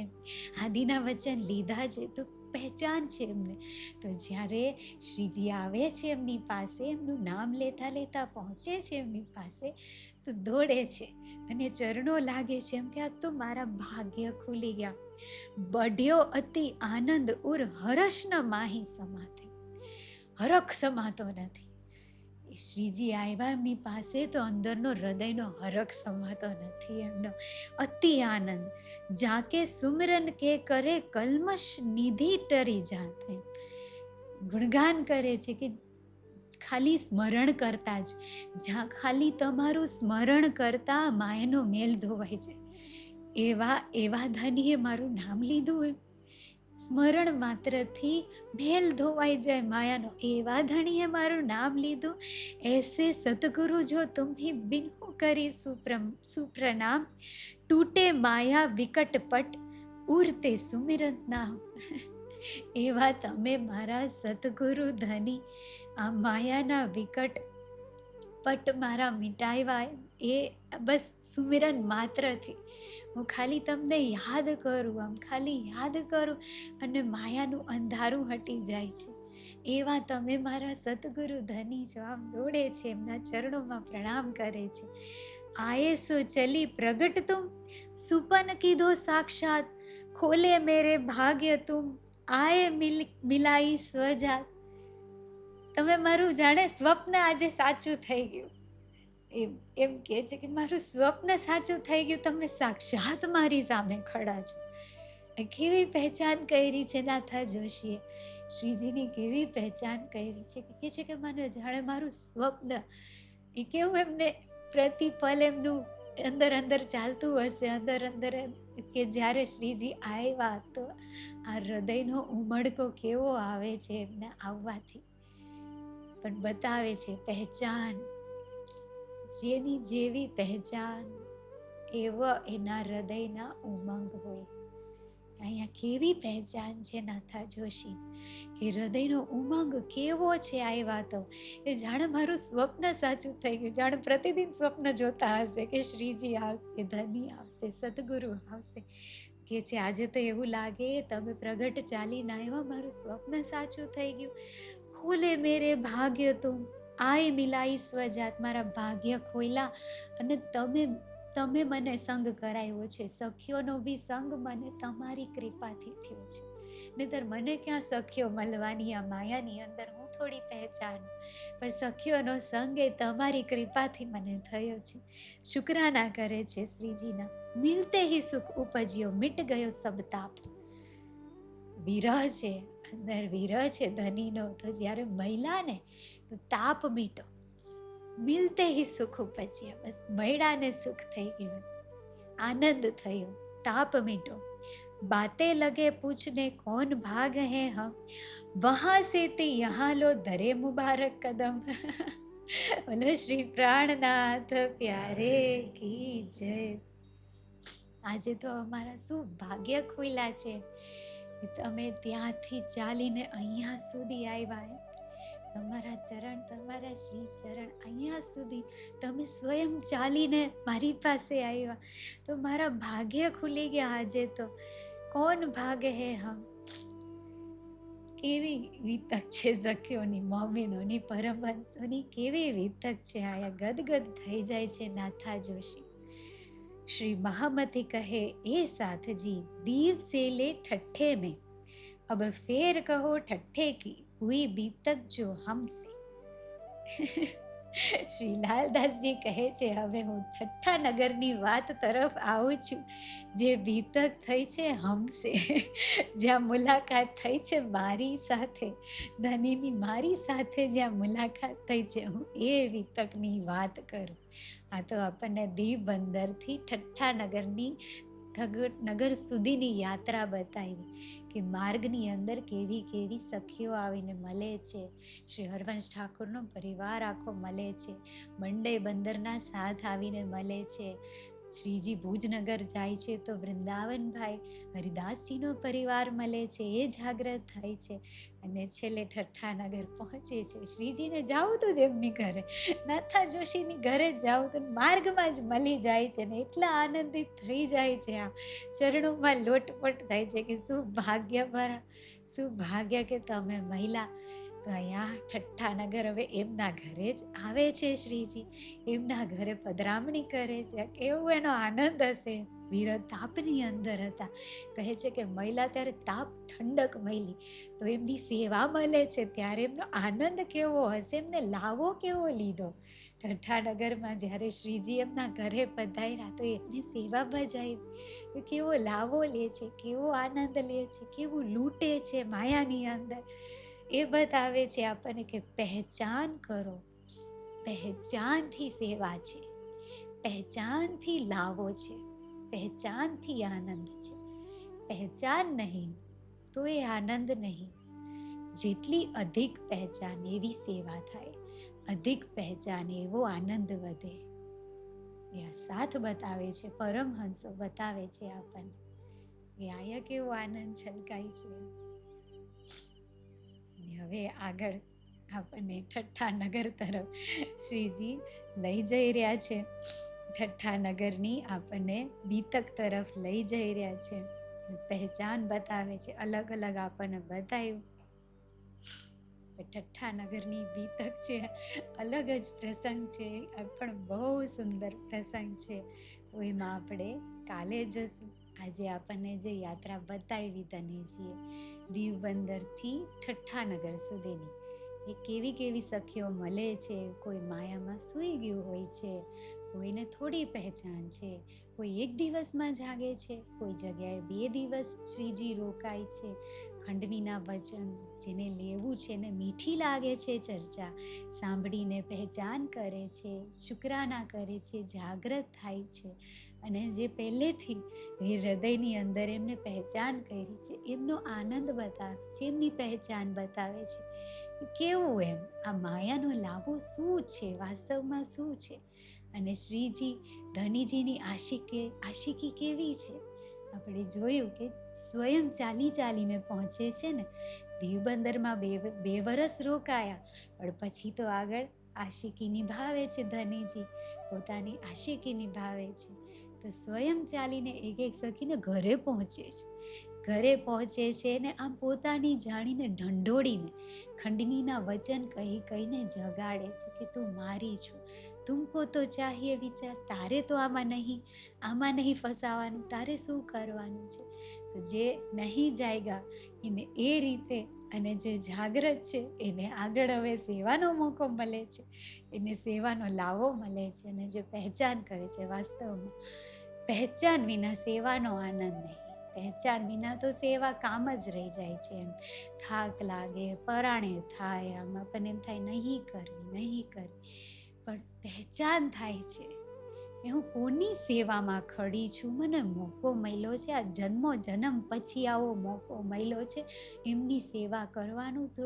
આદિના વચન લીધા છે તો પહેચાન છે એમને. તો જ્યારે શ્રીજી આવે છે એમની પાસે, એમનું નામ લેતા લેતા પહોંચે છે એમની પાસે, તો દોડે છે અને ચરણો લાગે છે, એમ કે આ તો મારા ભાગ્ય ખુલી ગયા. બઢ્યો અતિ આનંદ ઉર હર્ષ ન માહી સમાતે. હરખ સમાતો નથી. શ્રીજી આવ્યા એમની પાસે તો અંદરનો હૃદયનો હરખ સમાતો નથી એમનો. અતિ આનંદ. જાકે સુમરન કે કરે કલ્મશ નિધિ ટરી જાતે. ગુણગાન કરે છે કે ખાલી સ્મરણ કરતા જ, જ્યાં ખાલી તમારું સ્મરણ કરતા માયાનો મેલ ધોવાય છે, એવા ધનીએ મારું નામ લીધું. એમ સ્મરણ માત્રથી મેલ ધોવાઈ જાય માયાનો, એવા ધણીએ મારું નામ લીધું. એસે સતગુરુ જો તુમ્હી બિનહુ કરી સુપ્રણામ, તૂટે માયા વિકટ પટ ઉરતે સુમિરત નામ. એવા તમે મારા સતગુરુ ધની, આ માયાના વિકટ પટ મારા મિટાવ્યા, એ બસ સુમિરન માત્રથી. હું ખાલી તમને યાદ કરું, આમ ખાલી યાદ કરું અને માયાનું અંધારું હટી જાય છે. એવા તમે મારા સતગુરુ ધની છો. આમ દોડે છે, એમના ચરણોમાં પ્રણામ કરે છે. આયે સો ચલી પ્રગટ તુમ, સુપન કીધો સાક્ષાત, ખોલે મેરે ભાગ્ય તુમ, આયે મિલાઈ સ્વજાત. તમે મારું જાણે સ્વપ્ન આજે સાચું થઈ ગયું, એમ કે છે કે મારું સ્વપ્ન સાચું થઈ ગયું, તમે સાક્ષાત મારી સામે ખડા છો. કેવી પહેચાન કરી છે નાથા જોશીએ, શ્રીજીની કેવી પહેચાન કરી છે. કે છે કે મને જાણે મારું સ્વપ્ન, એ કેવું એમને પ્રતિપલ એમનું અંદર અંદર ચાલતું હશે, અંદર અંદર, કે જ્યારે શ્રીજી આવ્યા તો આ હૃદયનો ઉમળકો કેવો આવે છે એમને આવવાથી. પણ બતાવે છે પહેચાન, જેની જેવી પહેચાન એવા એના હૃદયના ઉમંગ હોય. અહીંયા કેવી પહેચાન છે નાથા જોશી, કે હૃદયનો ઉમંગ કેવો છે આવ્યા તો એ જાણે મારું સ્વપ્ન સાચું થઈ ગયું. જાણે પ્રતિદિન સ્વપ્ન જોતા હશે કે શ્રીજી આવશે, ધની આવશે, સદગુરુ આવશે. કે છે આજે તો એવું લાગે તમે પ્રગટ ચાલીને આવ્યા, મારું સ્વપ્ન સાચું થઈ ગયું. ખોલે મેરે ભાગ્ય તુમ આય મિલાઈ સ્વજાત, મારા ભાગ્ય ખોલ્યા અને તમે મને સંગ કરાવ્યો છે. સખીઓનો બી સંગ મને તમારી કૃપાથી થયો છે, નહીતર મને ક્યાં સખીઓ મળવાની આ માયાની અંદર, હું થોડી પહેચાન. પણ સખીઓનો સંગ એ તમારી કૃપાથી મને થયો છે. શુક્રાના કરે છે શ્રીજીના. મિલતે હી સુખ ઉપજ્યો, મિટ ગયો સબ તાપ. વિરહ છે, અંદર વિરહ છે ધનીનો, તો જ્યારે મળ્યા ને તો તાપ મીટો. મિલતે હી સુખ ઉપજ્યા, બસ મળ્યાને સુખ થઈ ગયું, આનંદ થયો, તાપ મીટો. બાતે લગે પૂછને કોણ ભાગ હે હમ, વહાં સે તે યહાં લો ધરે મુબારક કદમ. બોલો શ્રી પ્રાણનાથ પ્યારે કી જય. આજે તો અમારા શું ભાગ્ય ખુલ્યા છે, તમે ત્યાંથી ચાલીને અહીંયા સુધી આવ્યા. તમારા ચરણ, તમારા શ્રી ચરણ અહીંયા સુધી તમે સ્વયં ચાલીને મારી પાસે આવ્યા, તો મારા ભાગ્ય ખુલી ગયા આજે તો. કોણ ભાગ હે હમ. કેવી વિતક છે સખીઓની, મોમીનોની, પરમહંસોની કેવી વિતક છે. આયા ગદગદ થઈ જાય છે નાથા જોશી. श्री महामती कहे ए साथजी, दीव से ले ठट्ठे में, अब फेर कहो ठट्ठे की हुई बीतक जो हमसे. શ્રી લાલદાસજી કહે છે હવે હું ઠઠ્ઠા નગરની વાત તરફ આવું છું, જે બીતક થઈ છે હમસે, જ્યાં મુલાકાત થઈ છે મારી સાથે, ધનીની મારી સાથે જ્યાં મુલાકાત થઈ છે, હું એ બીતકની વાત કરું. આ તો આપણને દીવ બંદરથી ઠઠ્ઠા નગર સુધીની યાત્રા બતાવી, કે માર્ગની અંદર કેવી કેવી સખીઓ આવીને મળે છે. શ્રી હરવંશ ઠાકુરનો પરિવાર આખો મળે છે, મંડે બંદરના સાથ આવીને મળે છે. શ્રીજી ભુજનગર જાય છે તો વૃંદાવનભાઈ હરિદાસજીનો પરિવાર મળે છે, એ જાગ્રત થાય છે, અને છેલ્લે ઠઠ્ઠાનગર પહોંચે છે. શ્રીજીને જાવું તો જ એમની ઘરે, નાથા જોશીની ઘરે જાવું તો માર્ગમાં જ મળી જાય છે ને એટલા આનંદિત થઈ જાય છે. આ ચરણોમાં લોટપોટ થાય છે કે શું ભાગ્ય મારા, શું ભાગ્ય કે તમે મહિલા. તો અહીંયા ઠઠ્ઠાનગર હવે એમના ઘરે જ આવે છે શ્રીજી, એમના ઘરે પધરામણી કરે છે. કેવો એનો આનંદ હશે. વીર તાપની અંદર હતા, કહે છે કે મહિલા ત્યારે તાપ ઠંડક મળી, તો એમની સેવા મળે છે ત્યારે એમનો આનંદ કેવો હશે, એમને લાવો કેવો લીધો. ઠઠ્ઠાનગરમાં જ્યારે શ્રીજી એમના ઘરે પધાર્યા તો એમને સેવા બજાવી, કેવો લાવો લે છે, કેવો આનંદ લે છે, કેવું લૂંટે છે માયાની અંદર. એ બતાવે છે આપણને કે પહેચાન કરો, પહેચાનથી સેવા છે, પહેચાનથી લાવો છે, પહેચાનથી આનંદ છે. પહેચાન નહીં તો એ આનંદ નહીં. જેટલી અધિક પહેચાન એવી સેવા થાય, અધિક પહેચાન એવો આનંદ વધે. એ સાથ બતાવે છે, પરમહંસો બતાવે છે આપણને કે આયા કેવો આનંદ છલકાય છે. હવે આગળ આપણને ઠઠ્ઠાનગર તરફ શ્રીજી લઈ જઈ રહ્યા છે. ઠઠ્ઠાનગરની આપણને બીતક તરફ લઈ જઈ રહ્યા છે. પહેચાન બતાવે છે, અલગ અલગ આપણને બતાવ્યું. ઠઠ્ઠાનગરની બીતક છે, અલગ જ પ્રસંગ છે, પણ બહુ સુંદર પ્રસંગ છે. તો એમાં આપણે કાલે જશું. આજે આપણને જે યાત્રા બતાવી ધનીજીએ દીવ બંદરથી ઠઠ્ઠાનગર સુધીની, એ કેવી કેવી સખીઓ મળે છે. કોઈ માયામાં સૂઈ ગયું હોય છે, કોઈને થોડી પહેચાન છે, કોઈ એક દિવસમાં જાગે છે, કોઈ જગ્યાએ 2 દિવસ શ્રીજી રોકાય છે. ખંડનીના વચન જેને લેવું છે ને મીઠી લાગે છે ચર્ચા, સાંભળીને પહેચાન કરે છે, શુક્રાના કરે છે, જાગ્રત થાય છે. અને જે પહેલેથી એ હૃદયની અંદર એમને પહેચાન કરી છે, એમનો આનંદ બતાવે છે, એમની પહેચાન બતાવે છે. કેવું એમ આ માયાનો લાભો શું છે, વાસ્તવમાં શું છે. અને શ્રીજી ધનીજીની આશિકી કેવી છે, આપણે જોયું કે સ્વયં ચાલી ચાલીને પહોંચે છે ને. દીવ બંદરમાં બે વરસ રોકાયા, પણ પછી તો આગળ આશિકી નિભાવે છે. ધનીજી પોતાની આશિકી નિભાવે છે, તો સ્વયં ચાલીને એક સખીને ઘરે પહોંચે છે. ઘરે પહોંચે છે ને આમ પોતાની જાણીને ઢંઢોળીને ખંડનીના વચન કહીને જગાડે છે કે તું મારી છું, તુમકો તો ચાહીએ વિચાર, તારે તો આમાં નહીં ફસાવાનું, તારે શું કરવાનું છે. તો જે નહીં જાયગા એને એ રીતે, અને જે જાગૃત છે એને આગળ હવે સેવાનો મોકો મળે છે, એને સેવાનો લાવો મળે છે. અને જે પહેચાન કરે છે, વાસ્તવમાં પહેચાન વિના સેવાનો આનંદ નહીં. પહેચાન વિના તો સેવા કામ જ રહી જાય છે. એમ થાક લાગે, પરાણે થાય, આમ આપણને એમ થાય નહીં કરવી, પણ પહેચાન થાય છે એ હું કોની સેવામાં ખડી છું, મને મોકો મળ્યો છે, આ જન્મ પછી આવો મોકો મળ્યો છે એમની સેવા કરવાનું. તો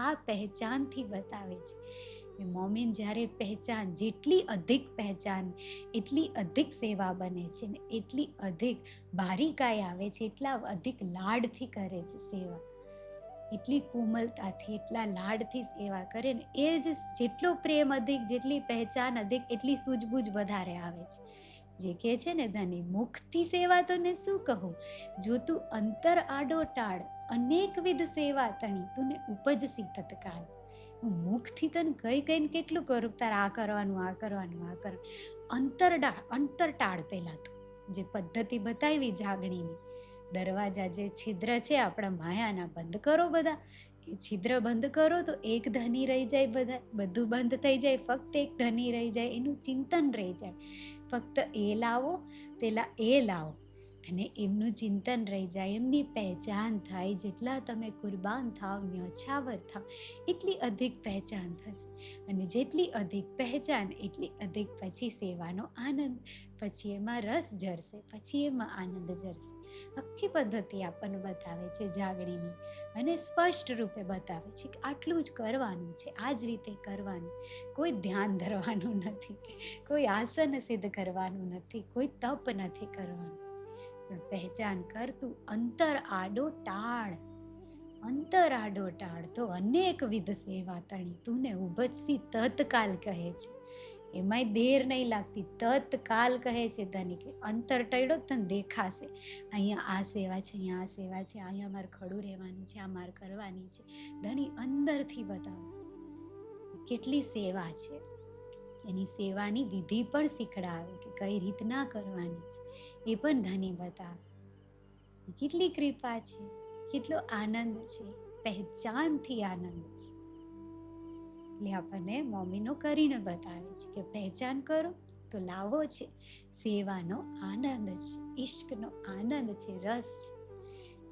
આ પહેચાનથી બતાવે છે. મોમીન જ્યારે પહેચાન, જેટલી અધિક પહેચાન એટલી અધિક સેવા બને છે ને એટલી અધિક બારીકાઈ આવે છે, એટલા અધિક લાડથી કરે છે સેવા, એટલી કોમલતાથી, એટલા લાડથી સેવા કરે ને એ જ જેટલો પ્રેમ અધિક, જેટલી પહેચાન અધિક, એટલી સૂઝબૂઝ વધારે આવે છે. જે કહે છે ને ધની, મુખથી સેવા તને શું કહું, જો તું અંતર આડો ટાળ, અનેકવિધ સેવા તણી તુને ઉપજસી તત્કાલ. હું મુખથી તને કહીને કેટલું કરું, તારે આ કરવાનું. અંતર ટાળ. પહેલાં તો જે પદ્ધતિ બતાવી જાગણીની, દરવાજા જે છિદ્ર છે આપણા માયાના, બંધ કરો બધા. એ છિદ્ર બંધ કરો તો એક ધની રહી જાય, બધું બંધ થઈ જાય, ફક્ત એક ધની રહી જાય, એનું ચિંતન રહી જાય. ફક્ત એ લાવો, પેલા એ લાવો, અને એમનું ચિંતન રહી જાય, એમની પહેચાન થાય. જેટલા તમે કુરબાન થાવ, ન્યોછાવર થાવ, એટલી અધિક પહેચાન થશે. અને જેટલી અધિક પહેચાન એટલી અધિક પછી સેવાનો આનંદ, પછી એમાં રસ જરશે, પછી એમાં આનંદ જરશે. આખી પદ્ધતિ આપણને બતાવે છે જાગણીની, અને સ્પષ્ટ રૂપે બતાવે છે કે આટલું જ કરવાનું છે, આ જ રીતે કરવાનું. કોઈ ધ્યાન ધરવાનું નથી, કોઈ આસન સિદ્ધ કરવાનું નથી, કોઈ તપ નથી કરવાનું, પણ પહેચાન કરતું અંતર આડો ટાળ. તો અનેકવિધ સેવા તણી તુને ઉપજસી તત્કાલ કહે છે. એમાંય દેર નહીં લાગતી, તત્કાલ કહે છે ધની, કે અંતર ટળ્યો તને દેખાશે, અહીંયા આ સેવા છે, અહીંયા આ સેવા છે, અહીંયા મારે ખડું રહેવાનું છે, આ મારે કરવાની છે. ધની અંદરથી બતાવશે કેટલી સેવા છે. એની સેવાની વિધિ પણ શીખડાવે કે કઈ રીતના કરવાની છે, એ પણ ધની બતાવે. કેટલી કૃપા છે, કેટલો આનંદ છે, પહેચાનથી આનંદ છે. એટલે આપણને મોમીનો કરીને બતાવે છે કે પહેચાન કરો તો લાવો છે, સેવાનો આનંદ છે, ઈશ્કનો આનંદ છે, રસ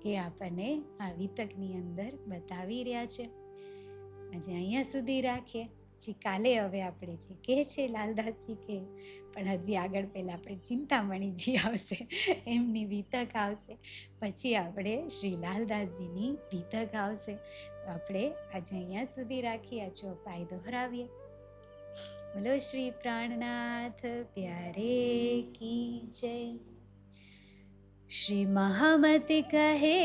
છે. એ આપણને આ વિતકની અંદર બતાવી રહ્યા છે. આજે અહીંયા સુધી રાખીએ. પછી કાલે હવે આપણે જે કહે છે લાલદાસજી કે, પણ હજી આગળ પહેલાં આપણે ચિંતામણીજી આવશે, એમની વિતક આવશે, પછી આપણે શ્રી લાલદાસજીની વિતક આવશે. તો આપણે આજે અહીંયા સુધી રાખીએ, આ ચોપાઈ દોહરાવીએ. બોલો શ્રી પ્રાણનાથ પ્યારે કી જય. શ્રી મહામતી કહે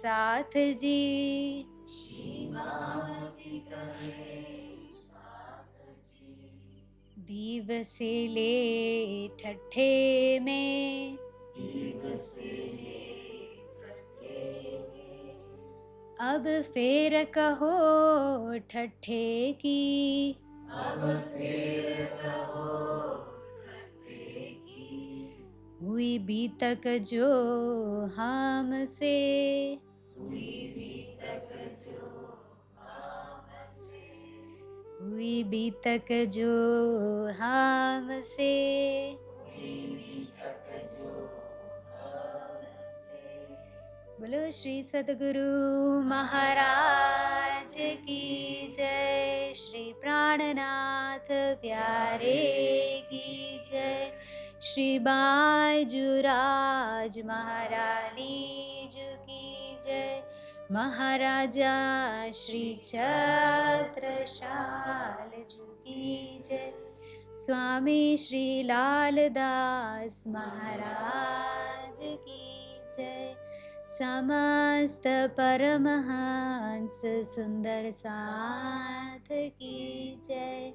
સાથજી, શ્રી મહામતી કહે દિવસે લે ઠઠ્ઠે में, अब फेर कहो ठठ्ठे की, हुई बीतक जो हमसे, हुई बीतक जो हमसे, बोलो श्री सद्गुरु महाराज की जय. श्री प्राणनाथ प्यारे की जय. श्री बाजूराज महारानी जी की जय. મહારાજા શ્રી છત્રસાલજી કી જય. સ્વામી શ્રી લાલદાસ મહારાજ કી જય. સમસ્ત પરમહંસ સુંદર સાથ કી જય.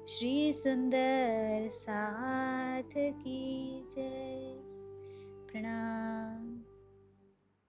શ્રી સુંદર સાથ કી જય. પ્રણામ.